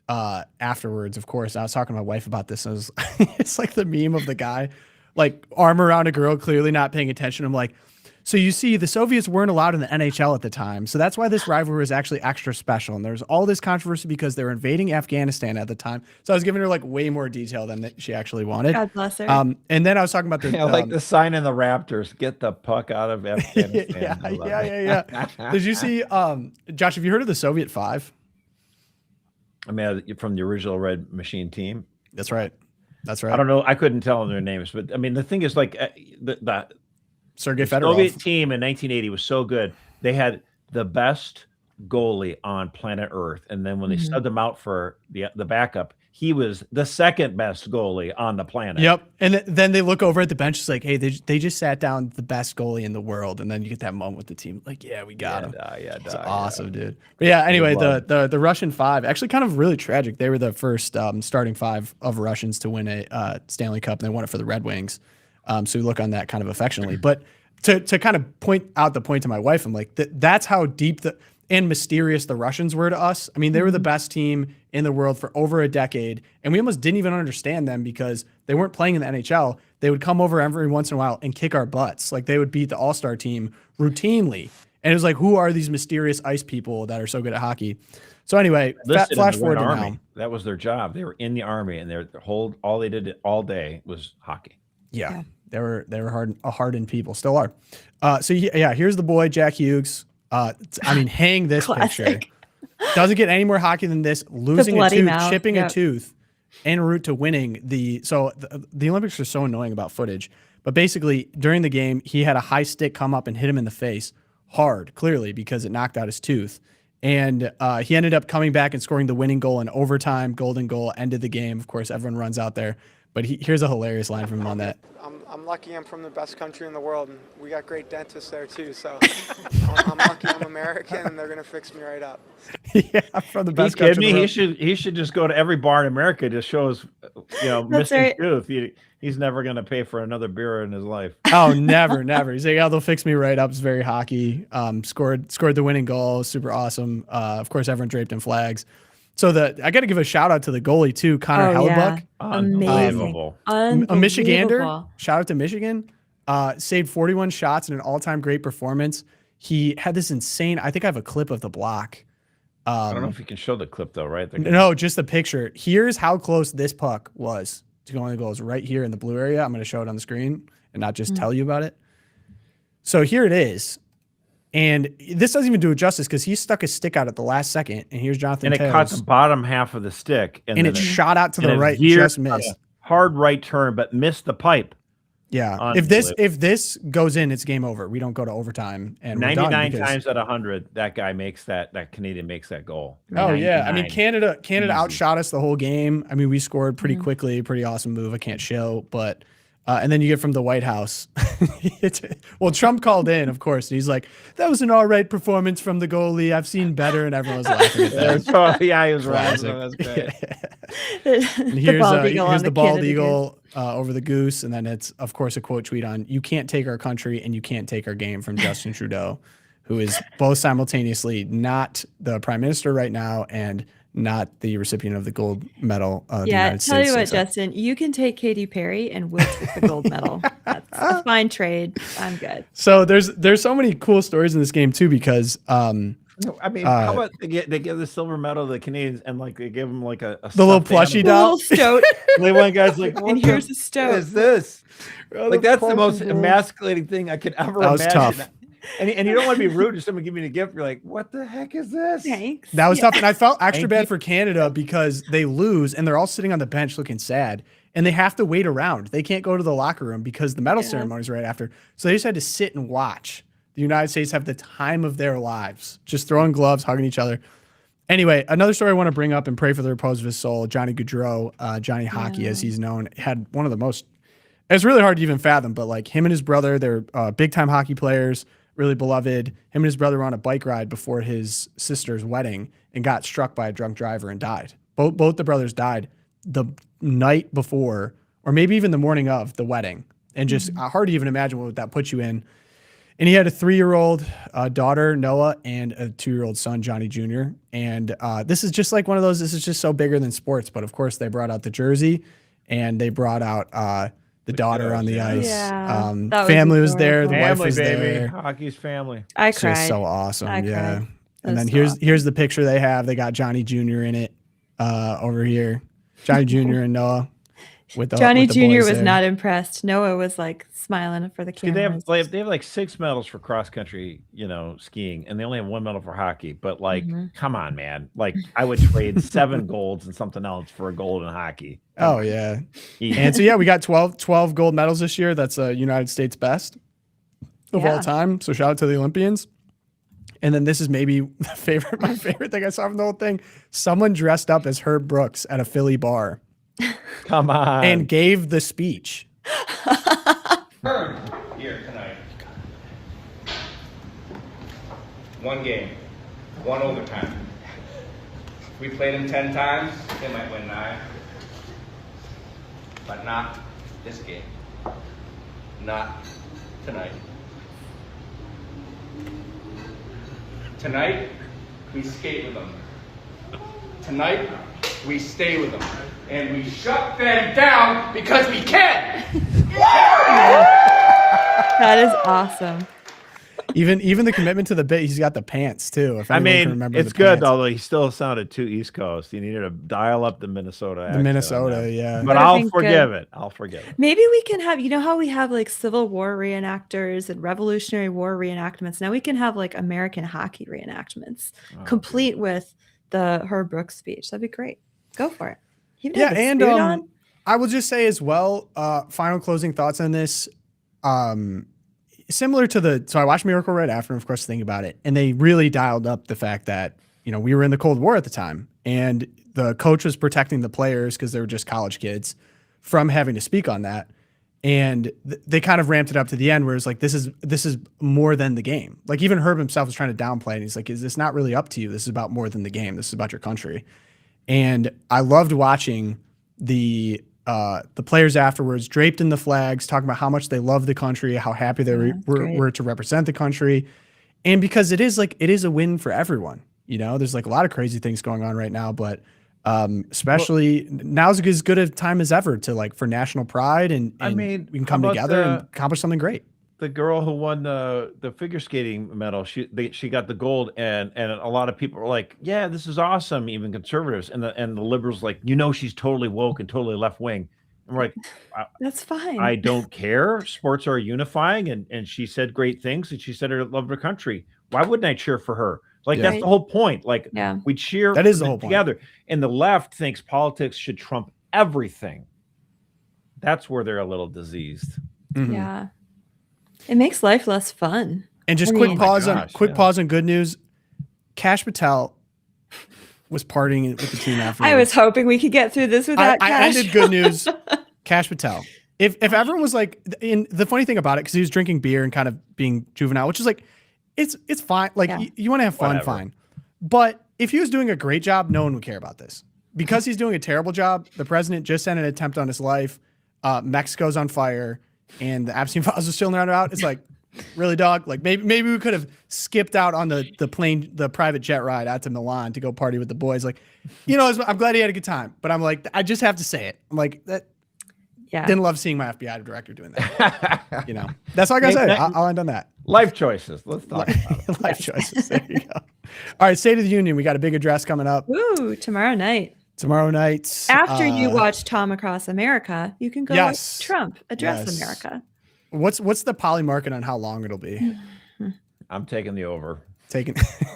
afterwards, of course. I was talking to my wife about this. And it's like the meme of the guy, like arm around a girl, clearly not paying attention. I'm like, so you see, the Soviets weren't allowed in the NHL at the time. So that's why this rivalry is actually extra special. And there's all this controversy because they were invading Afghanistan at the time. So I was giving her like way more detail than she actually wanted. God bless her. And then I was talking about the like the sign in the Raptors, get the puck out of Afghanistan. yeah. Did you see, Josh, have you heard of the Soviet Five? I mean, from the original Red Machine team. That's right. I don't know. I couldn't tell them their names, but I mean, the thing is, like the Sergei Fedorov. Soviet team in 1980 was so good. They had the best goalie on planet Earth, and then when they subbed him out for the backup, he was the second best goalie on the planet. Yep. And then they look over at the bench. It's like, hey, they just sat down the best goalie in the world, and then you get that moment with the team. Like, yeah, we got him. It's awesome, dude. But yeah, anyway, the Russian Five actually kind of really tragic. They were the first starting five of Russians to win a Stanley Cup, and they won it for the Red Wings. So we look on that kind of affectionately. But to kind of point out the point to my wife, I'm like, that's how deep and mysterious the Russians were to us. I mean, they were the best team in the world for over a decade, and we almost didn't even understand them because they weren't playing in the NHL. They would come over every once in a while and kick our butts. Like, they would beat the All-Star team routinely. And it was like, who are these mysterious ice people that are so good at hockey? So anyway, flash forward to now. That was their job. They were in the army, and all they did all day was hockey. Yeah. They were hardened people, still are. So here's the boy, Jack Hughes. Hang this picture. Doesn't get any more hockey than this. Losing a tooth, chipping a tooth, en route to winning the Olympics are so annoying about footage. But basically, during the game, he had a high stick come up and hit him in the face hard, clearly, because it knocked out his tooth. And he ended up coming back and scoring the winning goal in overtime, golden goal, ended the game. Of course, everyone runs out there. But here's a hilarious line from him on that. I'm lucky I'm from the best country in the world, and we got great dentists there too. So I'm lucky I'm American, and they're gonna fix me right up. Yeah, from the best country in the world. He should just go to every bar in America to show his missing tooth. He's never gonna pay for another beer in his life. Oh, never. He's like, they'll fix me right up. It's very hockey. Scored the winning goal. Super awesome. Of course, everyone draped in flags. So I got to give a shout out to the goalie too, Connor Hellebuck. Yeah. Amazing. A Michigander. Shout out to Michigan. Saved 41 shots in an all-time great performance. He had this insane. I think I have a clip of the block. I don't know if you can show the clip though, right? No, just the picture. Here's how close this puck was to going to goals right here in the blue area. I'm going to show it on the screen and not just tell you about it. So here it is. And this doesn't even do it justice because he stuck his stick out at the last second. And here's Jonathan And it caught the bottom half of the stick. And it shot out to the right, just missed. Hard right turn, but missed the pipe. Yeah. If this goes in, it's game over. We don't go to overtime. And 99 times out of 100, that guy that Canadian makes that goal. Oh, yeah. I mean, Canada outshot us the whole game. I mean, we scored pretty quickly. Pretty awesome move. I can't show, but... and then you get from the White House. Well, Trump called in, of course. And he's like, that was an all right performance from the goalie. I've seen better. And everyone was laughing at that. Yeah, he was right. That's great. And here's the bald eagle over the goose. And then it's, of course, a quote tweet on, you can't take our country and you can't take our game from Justin Trudeau, who is both simultaneously not the prime minister right now and not the recipient of the gold medal. Yeah, tell you what, Justin, you can take Katy Perry and we'll take the gold medal. That's a fine trade. I'm good. So there's so many cool stories in this game too because how about they give the silver medal to the Canadians and like they give them like a the little plushie doll. Stoat. One guy's like, and here's a stoat. What is this? Like that's the most emasculating thing I could ever imagine. That was tough. And you don't want to be rude to someone giving you a gift. You're like, what the heck is this? Thanks. That was tough. And I felt extra bad for Canada because they lose and they're all sitting on the bench looking sad and they have to wait around. They can't go to the locker room because the medal ceremony is right after. So they just had to sit and watch the United States have the time of their lives, just throwing gloves, hugging each other. Anyway, another story I want to bring up and pray for the repose of his soul. Johnny Gaudreau, Johnny Hockey, as he's known, had one of the most, it's really hard to even fathom, but like him and his brother, they're big time hockey players. Really beloved. Him and his brother were on a bike ride before his sister's wedding and got struck by a drunk driver and died. Both the brothers died the night before, or maybe even the morning of the wedding. And just hard to even imagine what that puts you in. And he had a 3-year-old daughter, Noah, and a 2-year-old son, Johnny Jr. And this is just like one of those, this is just so bigger than sports. But of course, they brought out the jersey and they brought out the daughter on the ice. Yeah, family was there. The wife was there. Hockey's family. I cried. Just so awesome. Yeah. And then so here's the picture they have. They got Johnny Jr. in it over here. Johnny Jr. and Noah. Johnny Jr. was not impressed. Noah was like smiling for the camera. They have like 6 medals for cross country, skiing, and they only have 1 medal for hockey. But like, come on, man! Like, I would trade 7 golds and something else for a gold in hockey. Oh yeah. And so we got 12 gold medals this year. That's a United States best of all time. So shout out to the Olympians. And then this is maybe my favorite thing I saw from the whole thing. Someone dressed up as Herb Brooks at a Philly bar. Come on. And gave the speech. Burn here tonight. 1 game, 1 overtime. If we played them 10 times, they might win 9. But not this game. Not tonight. Tonight, we skate with them. Tonight, we stay with them. And we shut them down because we can! That is awesome. Even the commitment to the bit, he's got the pants too. If I anyone can mean, remember it's the good, pants. although he still sounded too East Coast. He needed to dial up the Minnesota accent. The Minnesota, yeah. But Would've I'll been forgive good. it. I'll forgive it. Maybe we can have, you know how we have like Civil War reenactors and Revolutionary War reenactments. Now we can have like American hockey reenactments, complete with the Herb Brooks speech. That'd be great. Go for it. He would have a and suit on. I will just say as well, final closing thoughts on this. Similar to so I watched Miracle right after, and of course, think about it. And they really dialed up the fact that, we were in the Cold War at the time, and the coach was protecting the players because they were just college kids from having to speak on that. And they kind of ramped it up to the end where it's like, this is more than the game. Like even Herb himself was trying to downplay it. And he's like, is this not really up to you? This is about more than the game. This is about your country. And I loved watching the players afterwards draped in the flags, talking about how much they love the country, how happy they were to represent the country. And because it is a win for everyone, there's like a lot of crazy things going on right now, but especially now's as good a time as ever to like for national pride and we can come together and accomplish something great. The girl who won the figure skating medal, she got the gold, and a lot of people were like, "Yeah, this is awesome." Even conservatives and the liberals, like, she's totally woke and totally left wing. And we're like, that's fine. I don't care. Sports are unifying, and she said great things, and she said her love her country. Why wouldn't I cheer for her? Like that's the whole point. Like we cheer. That is the whole together. point. And the left thinks politics should trump everything. That's where they're a little diseased. Mm-hmm. Yeah. It makes life less fun. And just quick pause on good news. Cash Patel was partying with the team afterwards. I was hoping we could get through this without Cash. I ended good news. Cash Patel. If everyone was like, the funny thing about it, because he was drinking beer and kind of being juvenile, which is like, it's fine. Like you want to have fun, fine. But if he was doing a great job, no one would care about this. Because he's doing a terrible job, the president just sent an attempt on his life. Mexico's on fire. And the Epstein files are still around about. It's like, really, dog? Like maybe we could have skipped out on the private jet ride out to Milan to go party with the boys. Like, I'm glad he had a good time, but I'm like, I just have to say it. I'm like that. Yeah. Didn't love seeing my FBI director doing that. That's all I gotta say. I'll end on that. Life choices. Let's talk about it. Life choices. There you go. All right, State of the Union. We got a big address coming up. Ooh, tomorrow night. After you watch Tom Across America, you can go watch Trump address America. What's the poly market on how long it'll be? I'm taking the over.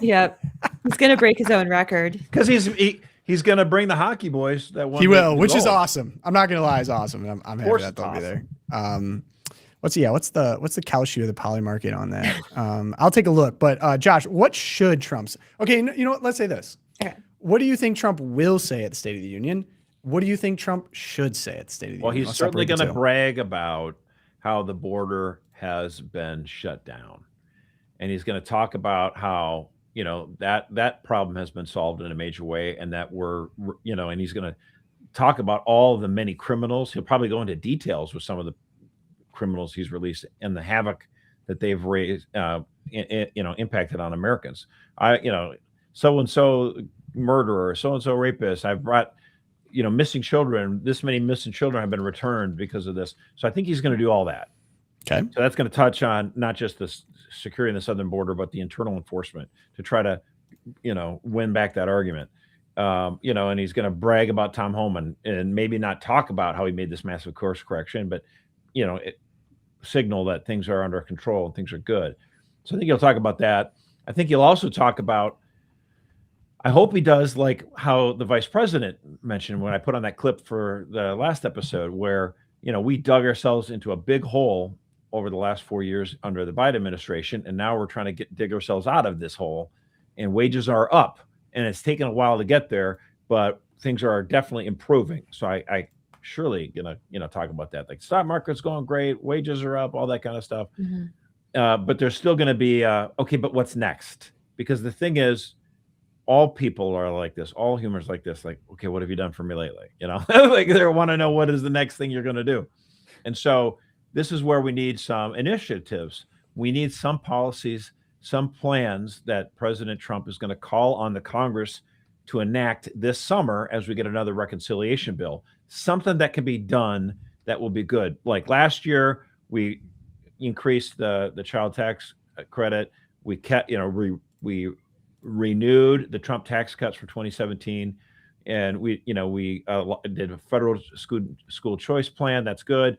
Yep. He's gonna break his own record. Because he's gonna bring the hockey boys that won. He will, which is awesome. I'm not gonna lie, it's awesome. I'm happy that they'll be there. What's the cow shoe of the poly market on that? I'll take a look. But Josh, what should Trump's you know what? Let's say this. Okay. What do you think Trump will say at the State of the Union? What do you think Trump should say at the State of the Union? Well, he's certainly going to brag about how the border has been shut down. And he's going to talk about how, that problem has been solved in a major way, and that and he's going to talk about all of the many criminals. He'll probably go into details with some of the criminals he's released and the havoc that they've raised, impacted on Americans. So-and-so murderer, so-and-so rapist. I've brought, missing children. This many missing children have been returned because of this. So I think he's going to do all that. Okay. So that's going to touch on not just the security in the southern border, but the internal enforcement to try to, win back that argument. And he's going to brag about Tom Homan and maybe not talk about how he made this massive course correction, but, signal that things are under control and things are good. So I think he'll talk about that. I think he'll also talk about, I hope he does like how the vice president mentioned when I put on that clip for the last episode where, we dug ourselves into a big hole over the last 4 years under the Biden administration. And now we're trying to dig ourselves out of this hole, and wages are up, and it's taken a while to get there, but things are definitely improving. So I surely gonna, talk about that. Like stock market's going great, wages are up, all that kind of stuff. Mm-hmm. But there's still going to be, okay, but what's next? Because the thing is, all people are like this. All humans like this. Like, okay, what have you done for me lately? Like they want to know what is the next thing you're going to do. And so this is where we need some initiatives. We need some policies, some plans that President Trump is going to call on the Congress to enact this summer as we get another reconciliation bill. Something that can be done that will be good. Like last year, we increased the child tax credit. We kept, we renewed the Trump tax cuts for 2017, and we did a federal school choice plan. That's good,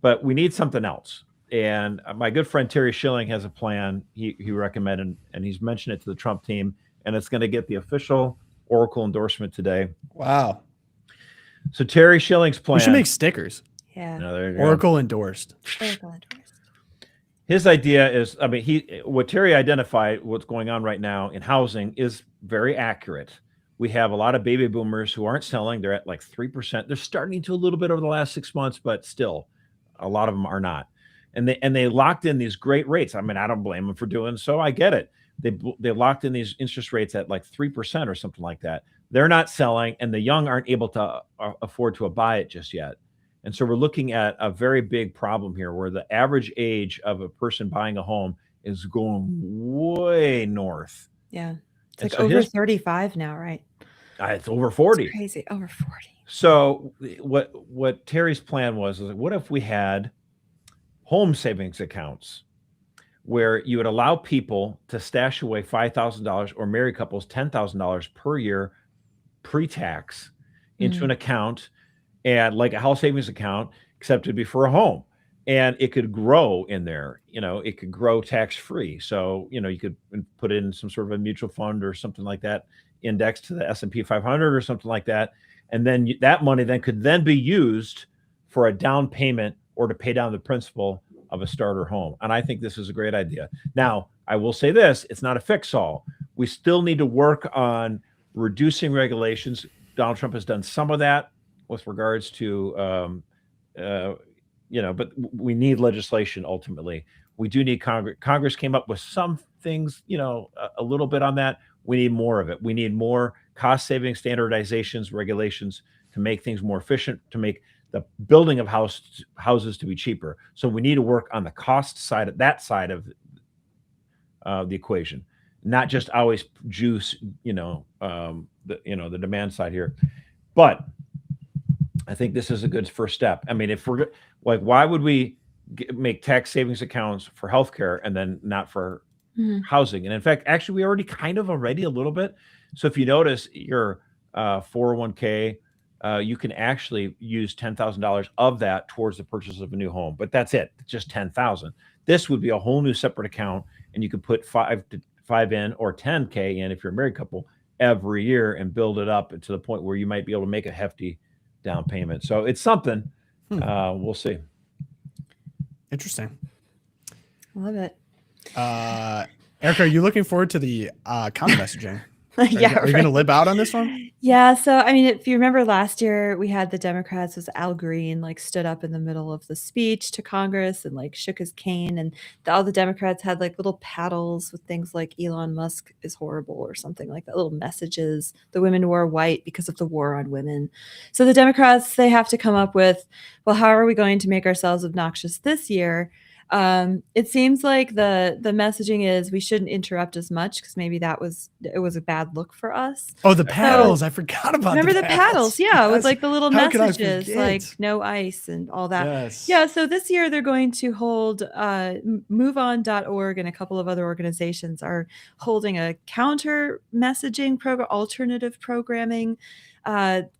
but we need something else. And my good friend Terry Schilling has a plan he recommended, and he's mentioned it to the Trump team, and it's going to get the official Oracle endorsement today. Wow. So Terry Schilling's plan. We should make stickers. Yeah. There you go. Oracle endorsed. Oracle endorsed. His idea is, what Terry identified, what's going on right now in housing is very accurate. We have a lot of baby boomers who aren't selling. They're at like 3%. They're starting to a little bit over the last 6 months, but still a lot of them are not. And they locked in these great rates. I mean, I don't blame them for doing so. I get it. They locked in these interest rates at like 3% or something like that. They're not selling, and the young aren't able to afford to buy it just yet. And so we're looking at a very big problem here, where the average age of a person buying a home is going way north. Yeah. It's And like so over 35 now, right? It's over 40. It's crazy. Over 40. So what Terry's plan was what if we had home savings accounts where you would allow people to stash away $5,000 or married couples $10,000 per year pre-tax into an account, and like a house savings account, except it'd be for a home, and it could grow in there. It could grow tax-free. So, you could put in some sort of a mutual fund or something like that, indexed to the S&P 500 or something like that. And then that money could be used for a down payment or to pay down the principal of a starter home. And I think this is a great idea. Now, I will say this, it's not a fix-all. We still need to work on reducing regulations. Donald Trump has done some of that with regards to, but we need legislation ultimately. We do need Congress. Congress came up with some things, a little bit on that. We need more of it. We need more cost-saving standardizations, regulations to make things more efficient, to make the building of houses to be cheaper. So we need to work on the cost side of that side of the equation, not just always juice, the demand side here. But I think this is a good first step. I mean, if we're like, why would we make tax savings accounts for healthcare and then not for housing? And in fact, actually, we already a little bit. So if you notice your 401k, you can actually use $10,000 of that towards the purchase of a new home, but that's it. It's just $10,000. This would be a whole new separate account, and you could put 5 in or 10K in if you're a married couple every year and build it up to the point where you might be able to make a hefty down payment. So it's something. We'll see. Interesting. Love it. Erica, are you looking forward to the counter messaging? Yeah. Are you going to lib out on this one? Yeah. So, I mean, if you remember last year, we had the Democrats, was Al Green, stood up in the middle of the speech to Congress and shook his cane. And all the Democrats had little paddles with things like Elon Musk is horrible or something like that, little messages. The women wore white because of the war on women. So the Democrats, they have to come up with, well, how are we going to make ourselves obnoxious this year? It seems like the messaging is we shouldn't interrupt as much because maybe it was a bad look for us. Oh, the paddles. I forgot about Remember the paddles? Yeah, yes. with the little How could I messages forget? no ice and all that. Yes. Yeah, so this year they're going to hold MoveOn.org and a couple of other organizations are holding a counter messaging program, alternative programming,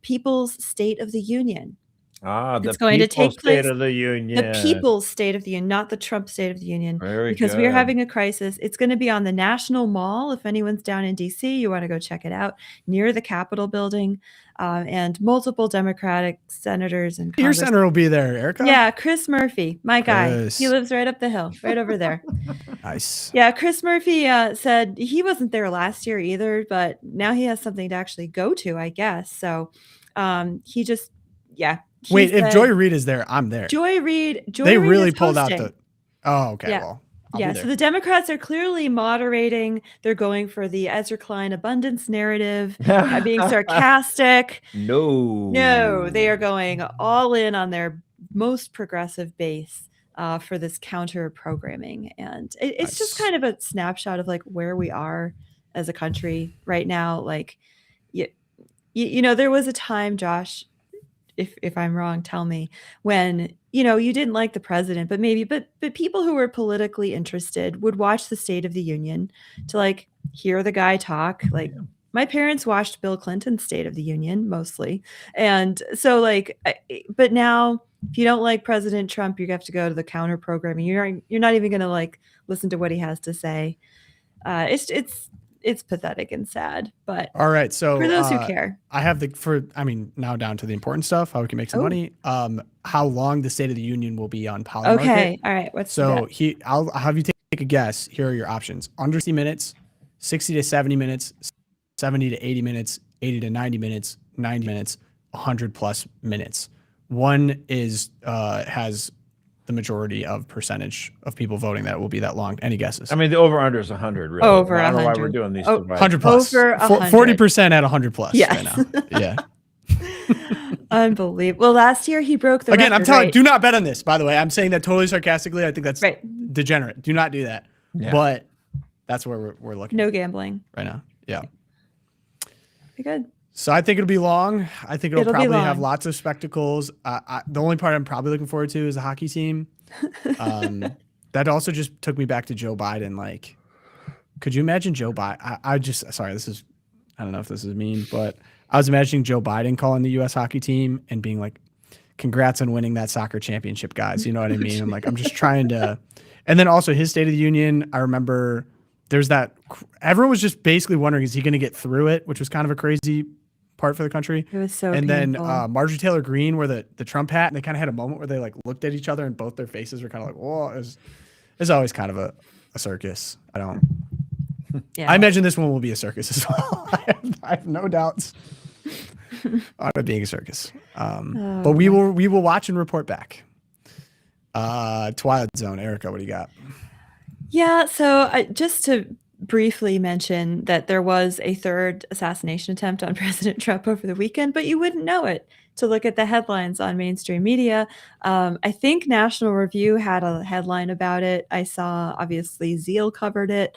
People's State of the Union. It's going to take State place- of the Union. The People's State of the Union, not the Trump State of the Union. Because we are good. having a crisis. It's going to be on the National Mall. If anyone's down in D.C., you want to go check it out, near the Capitol building. And multiple Democratic senators and Your Congress. senator will be there, Erica. Yeah, Chris Murphy, my guy. Chris. He lives right up the hill, right over there. Nice. Yeah, Chris Murphy said he wasn't there last year either, but now he has something to actually go to, I guess. So he just, yeah. Wait, if Joy Reid is there, I'm there. Joy Reid They really is pulled out hosting. the. Oh, okay. Yeah. Well, I'll be Yeah, there. so the Democrats are clearly moderating. They're going for the Ezra Klein abundance narrative, being sarcastic. No, they are going all in on their most progressive base for this counter programming. And it's just Nice. kind of a snapshot of where we are as a country right now. There was a time, Josh, if I'm wrong, tell me, when, you didn't like the president, but people who were politically interested would watch the State of the Union to like hear the guy talk. Like my parents watched Bill Clinton's State of the Union mostly. And so like, but now if you don't like President Trump, you have to go to the counter programming. You're not even going to like listen to what he has to say. It's pathetic and sad, but all right. So for those who care, I have now down to the important stuff, how we can make some money. How long the State of the Union will be on Polymarket. Okay. All right. I'll have you take a guess. Here are your options: under 60 minutes, 60 to 70 minutes, 70 to 80 minutes, 80 to 90 minutes, 90 minutes, 100 plus minutes. One is has the majority of percentage of people voting that it will be that long. Any guesses? I mean, the over-under is 100, really. Over I don't know why 100. we're doing these. 100 plus. Over 100. 40% at 100 plus Yes. right now. Yeah. Unbelievable. Well, last year he broke the Again, record, I'm telling you, right? do not bet on this, by the way. I'm saying that totally sarcastically. I think that's degenerate. Do not do that. Yeah. But that's where we're looking. No gambling. Right now. Yeah. Be good. So I think it'll be long. I think it'll be probably long. have lots of spectacles. The only part I'm probably looking forward to is the hockey team. That also just took me back to Joe Biden. Like, could you imagine Joe Biden? I don't know if this is mean, but I was imagining Joe Biden calling the U.S. hockey team and being like, congrats on winning that soccer championship, guys. You know what I mean? I'm just trying to. And then also his State of the Union, I remember there's that. Everyone was just basically wondering, is he going to get through it? Which was kind of a crazy part for the country. It was so And painful. then Marjorie Taylor Greene wore the Trump hat, and they kind of had a moment where they like looked at each other and both their faces were kind of like, whoa. It's always kind of a circus. Yeah. I imagine this one will be a circus as well. I have no doubts on it being a circus. But we will watch and report back. Twilight Zone, Erica, what do you got? Yeah, so just to briefly mention that there was a third assassination attempt on President Trump over the weekend, but you wouldn't know it to look at the headlines on mainstream media. I think National Review had a headline about it. I saw, obviously, Zeal covered it.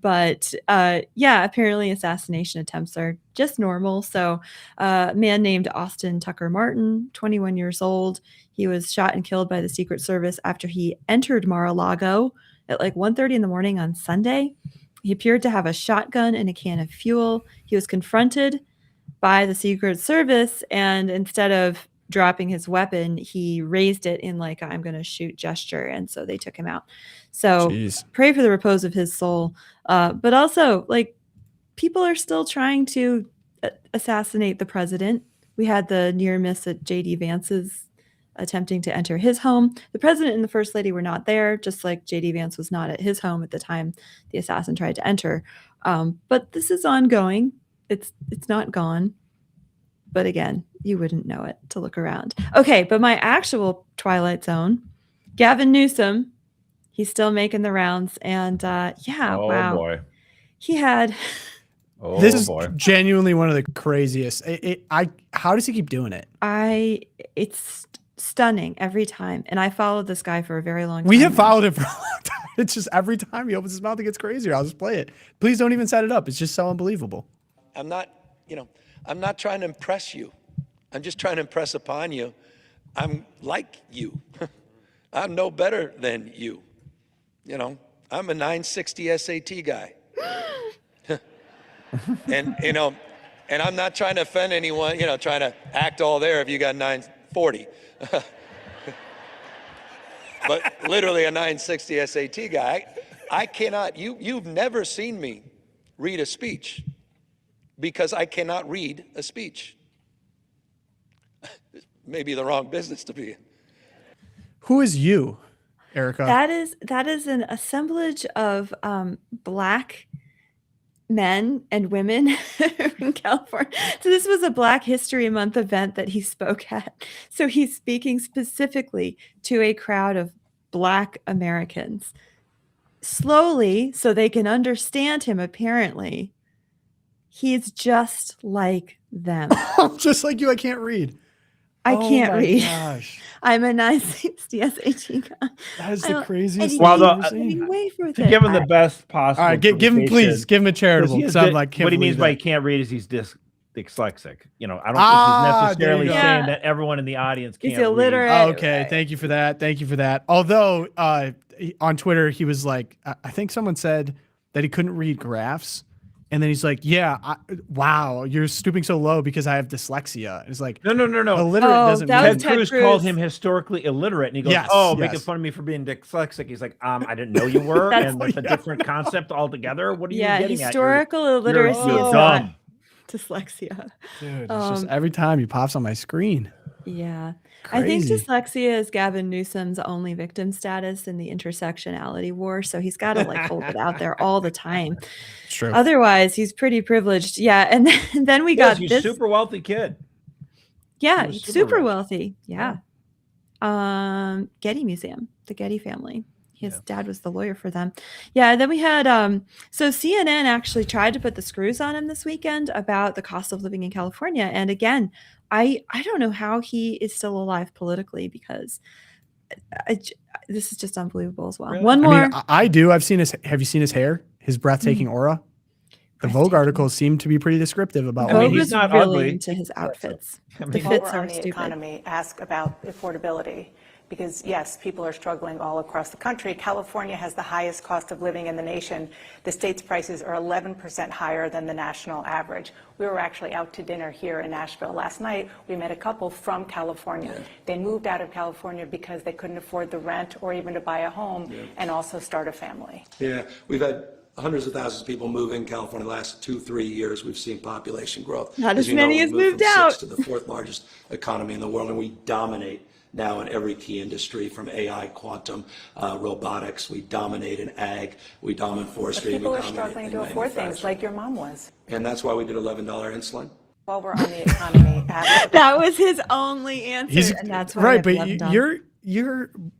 But apparently assassination attempts are just normal. So a man named Austin Tucker Martin, 21 years old, he was shot and killed by the Secret Service after he entered Mar-a-Lago at like 1:30 in the morning on Sunday. He appeared to have a shotgun and a can of fuel. He was confronted by the Secret Service, and instead of dropping his weapon, he raised it in like, I'm going to shoot gesture. And so they took him out. So pray for the repose of his soul. But also, like, people are still trying to assassinate the president. We had the near miss at J.D. Vance's attempting to enter his home. The president and the first lady were not there, just like J.D. Vance was not at his home at the time the assassin tried to enter. But this is ongoing. It's not gone. But again, you wouldn't know it to look around. Okay, but my actual Twilight Zone, Gavin Newsom, he's still making the rounds. And wow. Boy. He had... This is genuinely one of the craziest. How does he keep doing it? It's stunning every time. And I followed this guy for a very long time. We have followed him for a long time. It's just every time he opens his mouth, it gets crazier. I'll just play it. Please don't even set it up. It's just so unbelievable. I'm not trying to impress you. I'm just trying to impress upon you. I'm like you. I'm no better than you. I'm a 960 SAT guy. and I'm not trying to offend anyone, trying to act all there if you got 940. But literally a 960 SAT guy. I cannot, you've never seen me read a speech because I cannot read a speech. Maybe the wrong business to be in. Who is you, Erica? That is an assemblage of Black men and women in California. So this was a Black History Month event that he spoke at. So he's speaking specifically to a crowd of Black Americans. Slowly, so they can understand him, apparently. He's just like them. Just like you, I can't read. I can't read. Gosh. I'm a 960 SAT guy. That is the craziest Well, thing I've ever seen. To give him the best possible. All right, give him, please. Give him a charitable. What he means by he can't read is dyslexic. I don't think Ah, he's there you necessarily go. saying Yeah. that everyone in the audience can't He's illiterate. read. Okay, Right. thank you for that. Thank you for that. Although on Twitter he was like, I think someone said that he couldn't read graphs, and then he's like, "Yeah, wow, you're stooping so low because I have dyslexia." It's like No. illiterate Oh, doesn't that mean was Ted Cruz Cruz. called him historically illiterate, and he goes, Yes, making yes. fun of me for being dyslexic. He's like, I didn't know you were, That's- and that's a different concept altogether. What are you Yeah, getting historical at? illiteracy You're is dumb. not dyslexia. Dude, it's just Um, every time he pops on my screen. Yeah. I think Crazy. dyslexia is Gavin Newsom's only victim status in the intersectionality war. So he's got to like hold it out there all the time. It's true. Otherwise, he's pretty privileged. Yeah. And then we got He's this. a super wealthy kid. Yeah, he was super super rich. wealthy. Yeah. Getty Museum, the Getty family. His dad was the lawyer for them. Yeah, then we had so CNN actually tried to put the screws on him this weekend about the cost of living in California. And again, I don't know how he is still alive politically because this is just unbelievable as well. Really? One I more. mean, I do. Have you seen his hair? His breathtaking aura? The Vogue Breathtaking. articles seem to be pretty descriptive about I mean, Vogue he's was not really ugly. into his outfits. I The mean, While fits we're are on the stupid. economy, ask about affordability. Because yes, people are struggling all across the country. California has the highest cost of living in the nation. The state's prices are 11% higher than the national average. We were actually out to dinner here in Nashville last night. We met a couple from California. They moved out of California because they couldn't afford the rent or even to buy a home and also start a family. Yeah, we've had hundreds of thousands of people move in California the last 2-3 years. We've seen population growth. Not as you know, many we as moved moved from out. 6th to the 4th largest economy in the world, and we dominate now in every key industry, from AI, quantum, robotics. We dominate in ag, we dominate forestry, People we are dominate struggling in to afford things manufacturing. like your mom was. And that's why we did $11 insulin. While we're on the economy, ask That was his only answer. And that's why we right, have but 11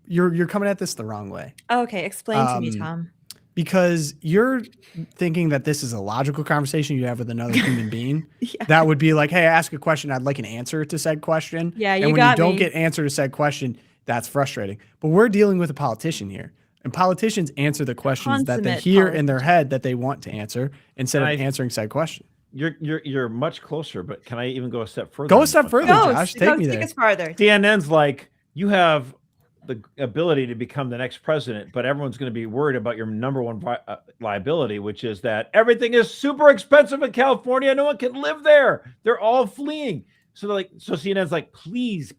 you're coming at this the wrong way. Okay, explain to me, Tom. Because you're thinking that this is a logical conversation you have with another human being. Yeah. That would be like, hey, I ask a question, I'd like an answer to said question. Yeah, and you when got you don't me. get answer to said question, that's frustrating. But we're dealing with a politician here. And politicians answer the questions that they Consummate hear in their head that they want to answer instead of And answering said question. You're much closer, but can I even go a step further? Go a step further, Go, Josh. Take me take there. us farther. CNN's like, you have the ability to become the next president, but everyone's going to be worried about your number one liability, which is that everything is super expensive in California. No one can live there. They're all fleeing. So CNN's like, please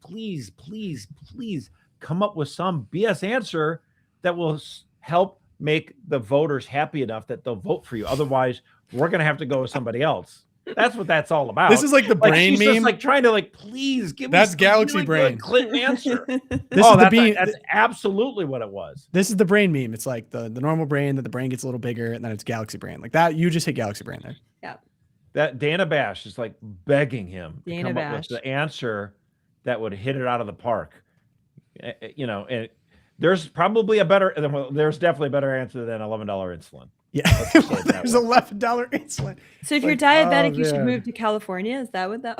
come up with some BS answer that will help make the voters happy enough that they'll vote for you. Otherwise, we're going to have to go with somebody else. That's what that's all about. This is like the brain she's meme. just like trying to please give That's me some Galaxy really brain. good clear answer. This is Oh, the that's, bean. that's absolutely what it was. This is the brain meme. It's like the normal brain, that the brain gets a little bigger, and then it's galaxy brain. Like that, you just hit galaxy brain there. Yeah. That Dana Bash is like begging him to Dana come up Bash. with the answer that would hit it out of the park. And there's probably there's definitely a better answer than $11 insulin. Yeah, Let's just say it that there's way. $11 insulin. So if you're Like, diabetic, oh, you should man. move to California. Is that what that?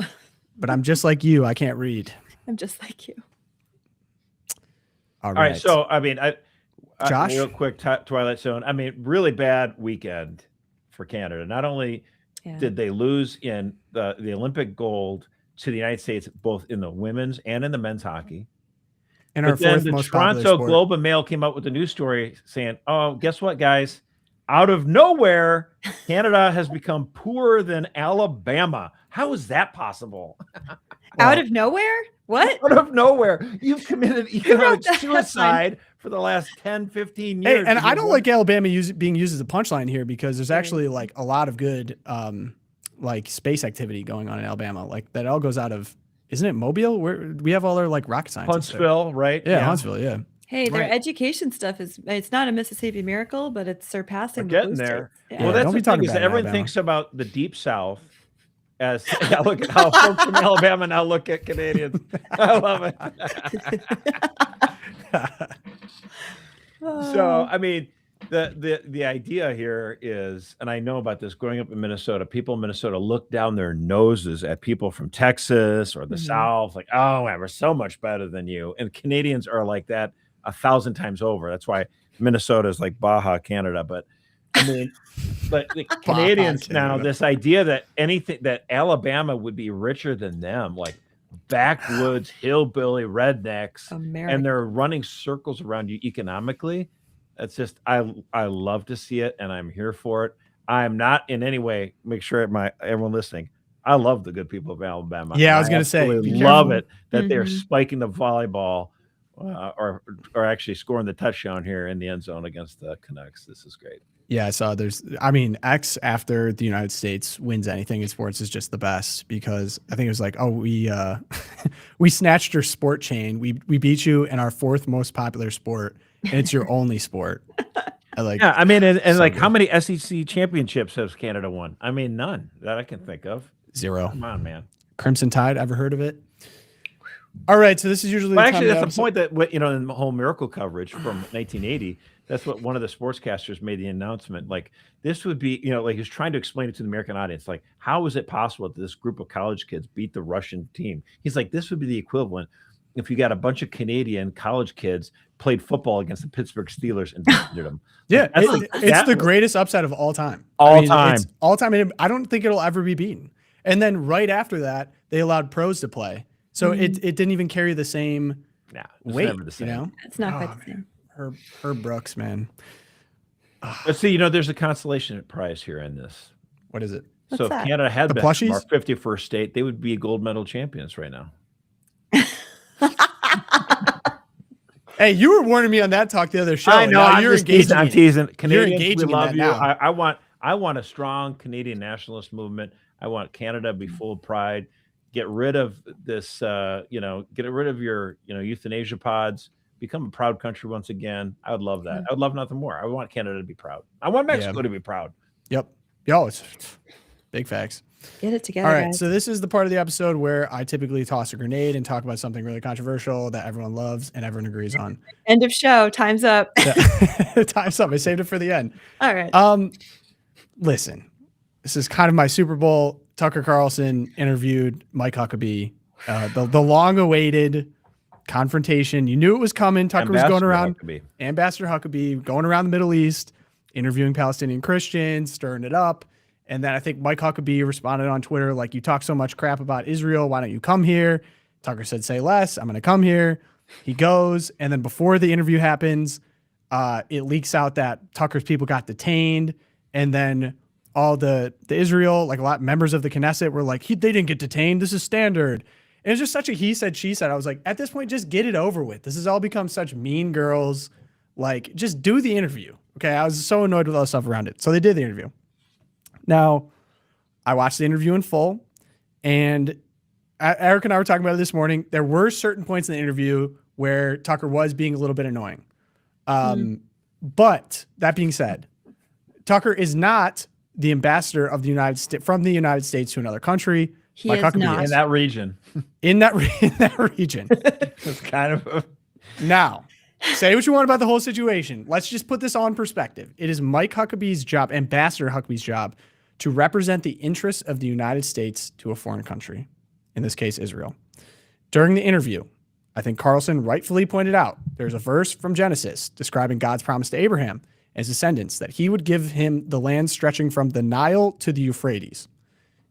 But I'm just like you. I can't read. I'm just like you. All All right. So, I mean, Josh? real quick, Twilight Zone. I mean, really bad weekend for Canada. Not only Yeah. did they lose in the Olympic gold to the United States, both in the women's and in the men's hockey. and our But then fourth the most popular Toronto sport. Globe and Mail came out with a news story saying, oh, guess what, guys? Out of nowhere, Canada has become poorer than Alabama. How is that possible? Out of nowhere? What? Out of nowhere. You've committed wrote economic that headline? suicide for the last 10, 15 Hey, years. and I You've don't won- like Alabama being used as a punchline here because there's actually like a lot of good like space activity going on in Alabama. Like that all goes out of, isn't it Mobile? Where we have all our like rocket scientists. there. Huntsville, right? Yeah, Huntsville. Yeah. Hey, their Right. education stuff it's not a Mississippi miracle, but it's surpassing We're the getting blue there. states. Yeah. Well, Yeah, that's don't the be talking thing is that bad everyone Alabama. thinks about the deep South as look at how folks from Alabama now look at Canadians. I love it. So, I mean, the idea here is, and I know about this growing up in Minnesota, people in Minnesota look down their noses at people from Texas or the Mhm. South, like, oh, man, we're so much better than you. And Canadians are like that 1,000 times over. That's why Minnesota is like Baja Canada. But I mean, but the Papa Canadians now, Canada. this idea that anything that Alabama would be richer than them, like backwoods, hillbilly, rednecks, America. and they're running circles around you economically. That's just I love to see it, and I'm here for it. I'm not in any way. Make sure everyone listening. I love the good people of Alabama. Yeah, I was gonna say, absolutely be love careful. it that they're Mhm. spiking the volleyball, or actually scoring the touchdown here in the end zone against the Canucks. This is great. Yeah, I saw X after the United States wins anything in sports is just the best because I think it was like, oh, we snatched your sport chain. We beat you in our 4th most popular sport, and it's your only sport. Yeah, I mean, and so like good. how many SEC championships has Canada won? I mean, none that I can think of. 0. Come on, man. Crimson Tide, ever heard of it? All right, so this is usually But the time actually, of the that's the episode- point that in the whole Miracle coverage from 1980. That's what one of the sportscasters made the announcement. Like this would be, like he was trying to explain it to the American audience. Like, how is it possible that this group of college kids beat the Russian team? He's like, this would be the equivalent if you got a bunch of Canadian college kids played football against the Pittsburgh Steelers and defeated them. Yeah, That's it's the greatest upset of all time. All time. It's all time, and I don't think it'll ever be beaten. And then right after that, they allowed pros to play, so it didn't even carry the same Nah, it's weight. never the same. You know, It's not quite the same. Herb Brooks, man. But see, there's a consolation prize here in this. What is it? So if that? Canada had The been our plushies? 51st state, they would be gold medal champions right now. Hey, you were warning me on that talk the other show. I know. Now I'm you're just teasing. I'm engaging. teasing. Canadians, engaging we in love that you. now. I want a strong Canadian nationalist movement. I want Canada to be full of pride. Get rid of this. Get rid of your euthanasia pods. Become a proud country once again. I would love that. I would love nothing more. I want Canada to be proud. I want Mexico to be proud. Yep. Yo, it's big facts. Get it together. All right, guys. so this is the part of the episode where I typically toss a grenade and talk about something really controversial that everyone loves and everyone agrees on. End of show. Time's up. Time's up. I saved it for the end. All right. Listen, this is kind of my Super Bowl. Tucker Carlson interviewed Mike Huckabee. The long-awaited confrontation. You knew it was coming. Tucker was going around. Ambassador Huckabee going around the Middle East, interviewing Palestinian Christians, stirring it up. And then I think Mike Huckabee responded on Twitter like, you talk so much crap about Israel. Why don't you come here? Tucker said, say less. I'm going to come here. He goes. And then before the interview happens, it leaks out that Tucker's people got detained. And then all the Israel, like a lot of members of the Knesset were like, they didn't get detained. This is standard. And it's just such a he said, she said. I was like, at this point, just get it over with. This has all become such mean girls. Like, just do the interview. Okay. I was so annoyed with all the stuff around it. So they did the interview. Now, I watched the interview in full, and Eric and I were talking about it this morning. There were certain points in the interview where Tucker was being a little bit annoying. But that being said, Tucker is not the ambassador of the United States from the United States to another country. He is not. In that region. In that region. It's kind of Now, say what you want about the whole situation. Let's just put this all in perspective. It is Mike Huckabee's job, Ambassador Huckabee's job, to represent the interests of the United States to a foreign country, in this case, Israel. During the interview, I think Carlson rightfully pointed out there's a verse from Genesis describing God's promise to Abraham and his descendants that he would give him the land stretching from the Nile to the Euphrates.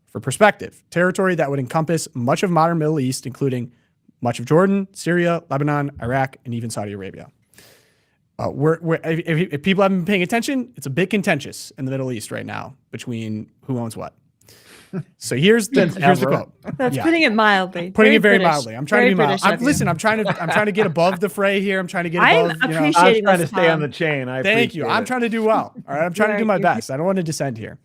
For perspective, territory that would encompass much of modern Middle East, including much of Jordan, Syria, Lebanon, Iraq, and even Saudi Arabia. If people haven't been paying attention, it's a bit contentious in the Middle East right now between who owns what. So here's the quote. That's putting it mildly. Putting it very British. mildly. I'm trying to be mild. British of you. I'm trying to get above the fray here. I'm trying to get I'm above. appreciating I'm trying to this, stay on Tom. the chain. Thank you. I'm trying to do well. All right. I'm trying to do my Right. best. I don't want to descend here.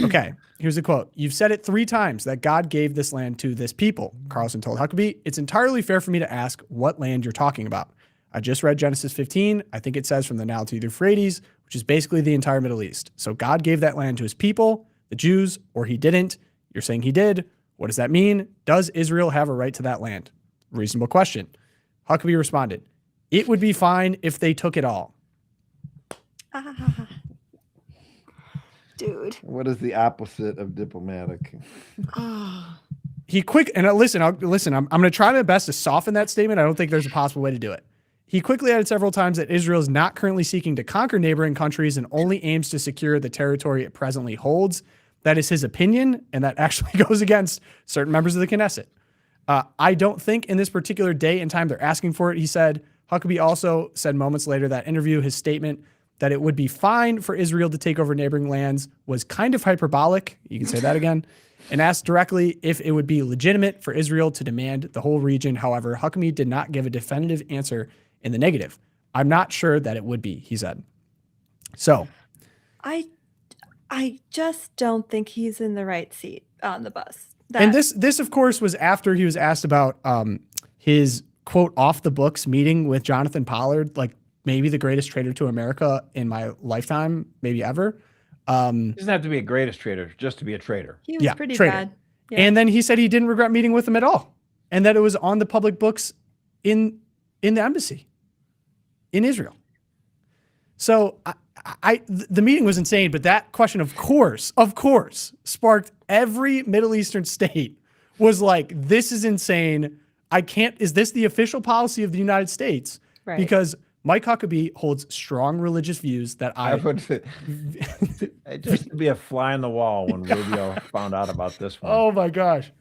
Okay. Here's the quote. You've said it 3 times that God gave this land to this people. Carlson told Huckabee, it's entirely fair for me to ask what land you're talking about. I just read Genesis 15. I think it says from the Nile to the Euphrates, which is basically the entire Middle East. So God gave that land to his people, the Jews, or he didn't. You're saying he did. What does that mean? Does Israel have a right to that land? Reasonable question. Huckabee responded, it would be fine if they took it all. Dude. What is the opposite of diplomatic? He quick and listen. I'm going to try my best to soften that statement. I don't think there's a possible way to do it. He quickly added several times that Israel is not currently seeking to conquer neighboring countries and only aims to secure the territory it presently holds. That is his opinion, and that actually goes against certain members of the Knesset. I don't think in this particular day and time they're asking for it, he said. Huckabee also said moments later that interview, his statement that it would be fine for Israel to take over neighboring lands was kind of hyperbolic. You can say that again. And asked directly if it would be legitimate for Israel to demand the whole region. However, Huckabee did not give a definitive answer in the negative. I'm not sure that it would be, he said. So I just don't think he's in the right seat on the bus. And this, of course, was after he was asked about his, quote, off the books meeting with Jonathan Pollard, like maybe the greatest traitor to America in my lifetime, maybe ever. Doesn't have to be a greatest traitor, just to be a traitor. He was pretty traitor. bad. Yeah. And then he said he didn't regret meeting with him at all, and that it was on the public books in the embassy in Israel. So the meeting was insane, but that question, of course, sparked every Middle Eastern state was like, this is insane. Is this the official policy of the United States? Right. Because Mike Huckabee holds strong religious views that I would just to be a fly on the wall when Rubio found out about this one. Oh my gosh.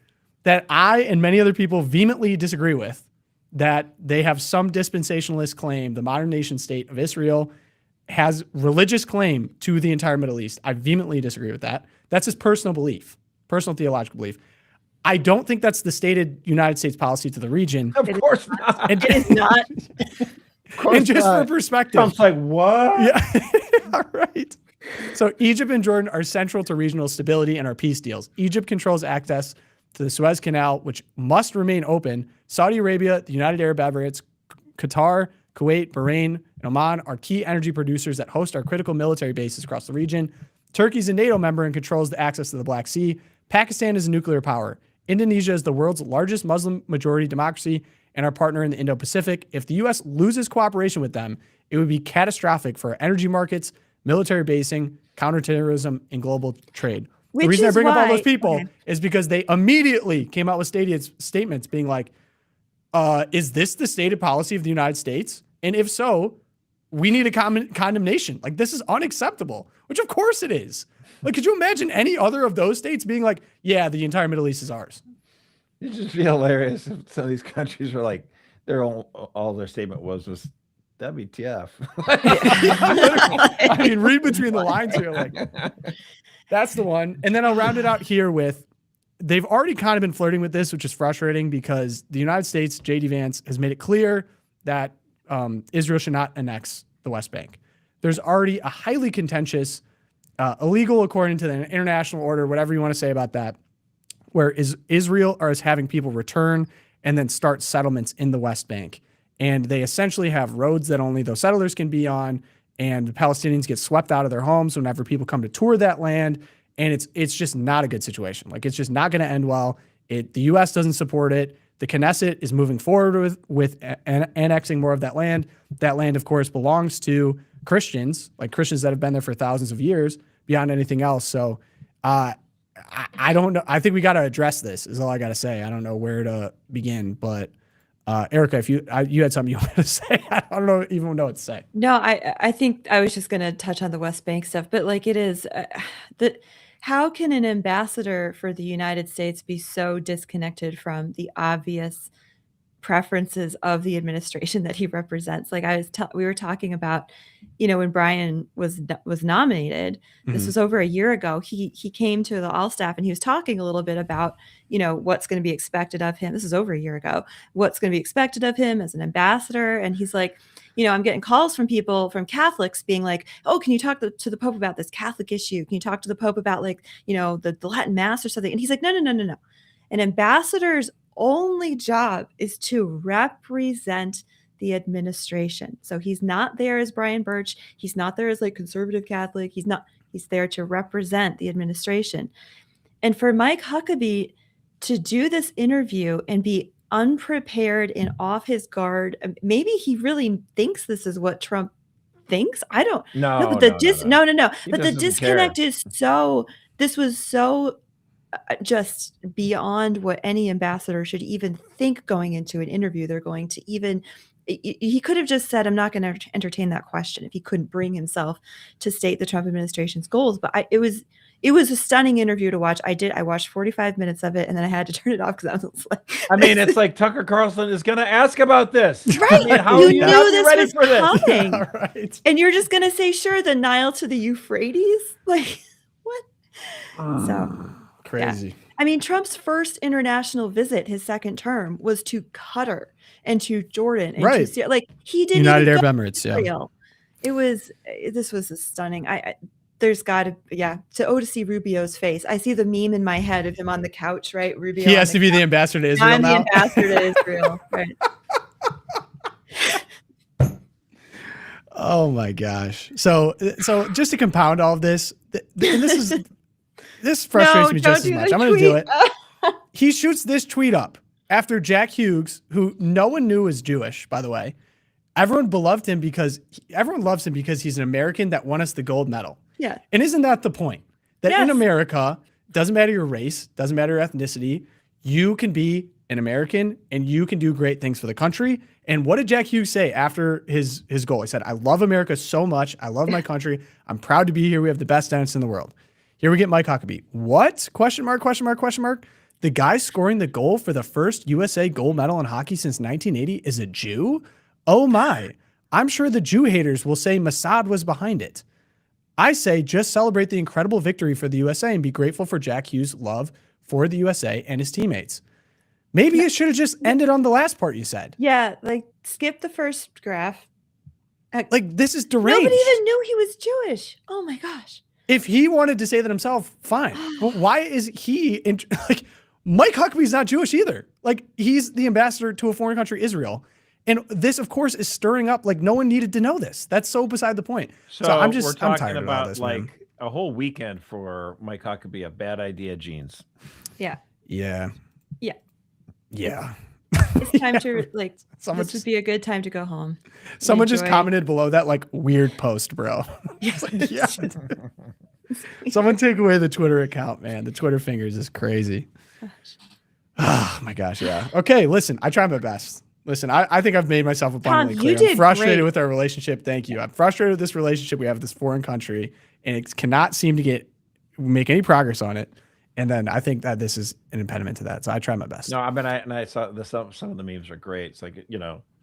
That I and many other people vehemently disagree with, that they have some dispensationalist claim the modern nation state of Israel has religious claim to the entire Middle East. I vehemently disagree with that. That's his personal belief, personal theological belief. I don't think that's the stated United States policy to the region. Of course not. And, It is not. and just for perspective. Trump's like, what? Yeah. All right. So Egypt and Jordan are central to regional stability and our peace deals. Egypt controls access to the Suez Canal, which must remain open. Saudi Arabia, the United Arab Emirates, Qatar, Kuwait, Bahrain, and Oman are key energy producers that host our critical military bases across the region. Turkey's a NATO member and controls the access to the Black Sea. Pakistan is a nuclear power. Indonesia is the world's largest Muslim majority democracy and our partner in the Indo-Pacific. If the U.S. loses cooperation with them, it would be catastrophic for our energy markets, military basing, counterterrorism, and global trade. The reason I bring up all those people is because they immediately came out with statements being like, is this the stated policy of the United States? And if so, we need a condemnation. Like, this is unacceptable, which of course it is. Like, could you imagine any other of those states being like, yeah, the entire Middle East is ours? It'd just be hilarious if some of these countries were like, all their statement was WTF. I mean, read between the lines here. Like, that's the one. And then I'll round it out here with, they've already kind of been flirting with this, which is frustrating because the United States, J.D. Vance, has made it clear that Israel should not annex the West Bank. There's already a highly contentious, illegal according to the international order, whatever you want to say about that, where Israel is having people return and then start settlements in the West Bank. And they essentially have roads that only those settlers can be on, and the Palestinians get swept out of their homes whenever people come to tour that land. And it's just not a good situation. Like, it's just not going to end well. The U.S. doesn't support it. The Knesset is moving forward with annexing more of that land. That land, of course, belongs to Christians, like Christians that have been there for thousands of years, beyond anything else. So I don't know. I think we got to address this is all I got to say. I don't know where to begin, but Erica, if you had something you wanted to say, I don't even know what to say. No, I think I was just going to touch on the West Bank stuff, but like it is how can an ambassador for the United States be so disconnected from the obvious preferences of the administration that he represents? Like we were talking about, when Brian was nominated, this was over a year ago. He came to the All Staff and he was talking a little bit about, what's going to be expected of him. This is over a year ago. What's going to be expected of him as an ambassador? And he's like, I'm getting calls from people, from Catholics being like, oh, can you talk to the Pope about this Catholic issue? Can you talk to the Pope about the Latin Mass or something? And he's like, no. An ambassador's only job is to represent the administration. So he's not there as Brian Birch. He's not there as conservative Catholic. He's there to represent the administration. And for Mike Huckabee to do this interview and be unprepared and off his guard, maybe he really thinks this is what Trump thinks. I don't know. But the disconnect is this was so just beyond what any ambassador should even think going into an interview. They're going to even he could have just said, I'm not going to entertain that question if he couldn't bring himself to state the Trump administration's goals. But it was a stunning interview to watch. I watched 45 minutes of it, and then I had to turn it off because I was like, I mean, it's like Tucker Carlson is going to ask about this. right. I mean, how You are you knew not this ready was for this? coming. Yeah, right. And you're just going to say, sure, the Nile to the Euphrates? Like, what? So Crazy. I mean, Trump's first international visit, his second term, was to Qatar and to Jordan and Right. to Syria. Like, he didn't United even Arab go Emirates. to Yeah. Israel. This was a stunning. There's got to see Rubio's face. I see the meme in my head of him on the couch, right? Rubio. He has to be the ambassador to Israel I'm now. the ambassador to Israel, right? Oh my gosh. So just to compound all of this, and this frustrates me just as much. I'm going to do it. He shoots this tweet up after Jack Hughes, who no one knew was Jewish, by the way. Everyone loves him because he's an American that won us the gold medal. Yeah. And isn't that the point? That in Yes. America, doesn't matter your race, doesn't matter your ethnicity, you can be an American and you can do great things for the country. And what did Jack Hughes say after his goal? He said, I love America so much. I love my country. I'm proud to be here. We have the best dentists in the world. Here we get Mike Huckabee. What? Question mark, question mark, question mark. The guy scoring the goal for the first USA gold medal in hockey since 1980 is a Jew? Oh my. I'm sure the Jew haters will say Mossad was behind it. I say just celebrate the incredible victory for the USA and be grateful for Jack Hughes' love for the USA and his teammates. Maybe it should have just ended on the last part you said. Yeah, like skip the first graph. Like, this is deranged. Nobody even knew he was Jewish. Oh my gosh. If he wanted to say that himself, fine. But why is he like Mike Huckabee's not Jewish either? Like, he's the ambassador to a foreign country, Israel. And this, of course, is stirring up. Like, no one needed to know this. That's so beside the point. So I'm we're talking tired of all about this, like man. a whole weekend for Mike Huckabee, a bad idea jeans. Yeah. Yeah. Yeah. Yeah. It's time to like. Someone This would be a good time to go home. Someone just Enjoy. commented below that, like, weird post, bro. It's like, yeah. Someone take away the Twitter account, man. The Twitter fingers is crazy. Oh my gosh, yeah. Okay, listen, I try my best. Listen, I think I've made myself abundantly Tom, clear. you did I'm frustrated great. with our relationship. Thank you. I'm frustrated with this relationship we have with this foreign country, and it cannot seem to make any progress on it. And then I think that this is an impediment to that. So I try my best. No, I mean, I saw some of the memes are great. It's like,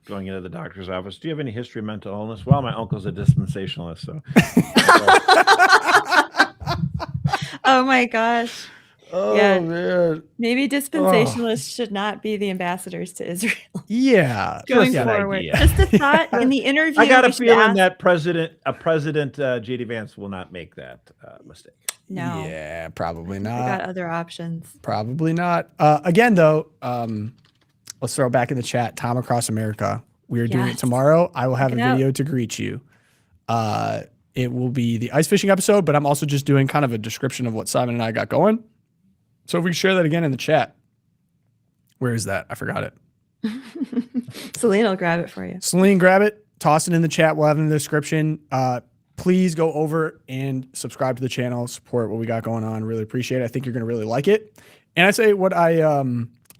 going into the doctor's office. Do you have any history of mental illness? Well, my uncle's a dispensationalist, so. Oh my gosh. Oh, Yeah. man. Maybe dispensationalists should not be the ambassadors to Israel Yeah. going Just an forward. idea. Just a thought in the interview. I got a we should feeling ask- that President JD Vance will not make that mistake. No. Yeah, probably We got not. other options. Probably not. Again, though, let's throw it back in the chat. Tom Across America. We are doing it Yes. tomorrow. I will have Check a it out. video to greet you. It will be the ice fishing episode, but I'm also just doing kind of a description of what Simon and I got going. So if we share that again in the chat. Where is that? I forgot it. Selena will grab it for you. Celine, grab it. Toss it in the chat. We'll have it in the description. Please go over and subscribe to the channel. Support what we got going on. Really appreciate it. I think you're going to really like it. And I'd say what I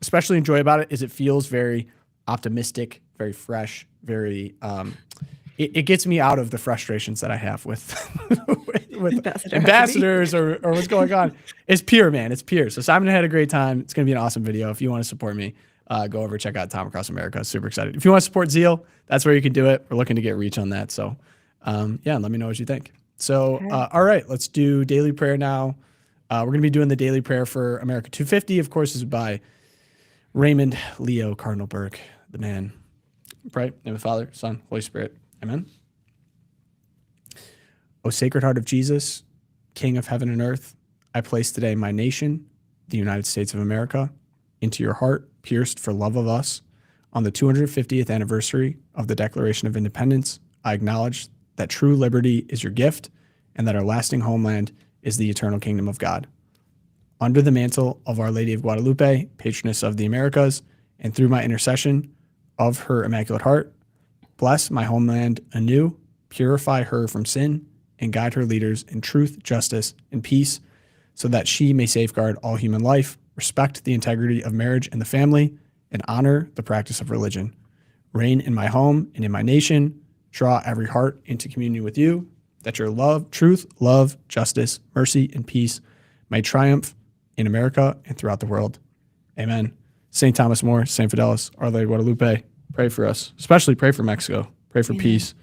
especially enjoy about it is it feels very optimistic, very fresh, very it gets me out of the frustrations that I have with with ambassadors or what's going on. It's pure, man. It's pure. So Simon had a great time. It's going to be an awesome video. If you want to support me, go over, check out Tom Across America. Super excited. If you want to support Zeal, that's where you can do it. We're looking to get reach on that. So yeah, let me know what you think. So, Okay. all right, let's do daily prayer now. We're going to be doing the daily prayer for America 250. Of course, this is by Raymond, Leo, Cardinal, Burke, the man. Pray, in the name of the Father, Son, Holy Spirit. Amen. O Sacred Heart of Jesus, King of heaven and earth, I place today my nation, the United States of America, into your heart, pierced for love of us. On the 250th anniversary of the Declaration of Independence, I acknowledge that true liberty is your gift and that our lasting homeland is the eternal kingdom of God. Under the mantle of Our Lady of Guadalupe, patroness of the Americas, and through my intercession of her Immaculate Heart, bless my homeland anew, purify her from sin, and guide her leaders in truth, justice, and peace, so that she may safeguard all human life, respect the integrity of marriage and the family, and honor the practice of religion. reign in my home and in my nation. Draw every heart into communion with you, that your love, truth, love, justice, mercy, and peace may triumph in America and throughout the world. Amen. St. Thomas More, St. Fidelis, Our Lady of Guadalupe, pray for us. Especially pray for Mexico. Pray for peace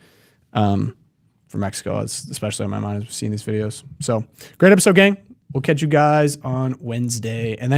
for Mexico, especially on my mind as we've seen these videos. So great episode, gang. We'll catch you guys on Wednesday. And then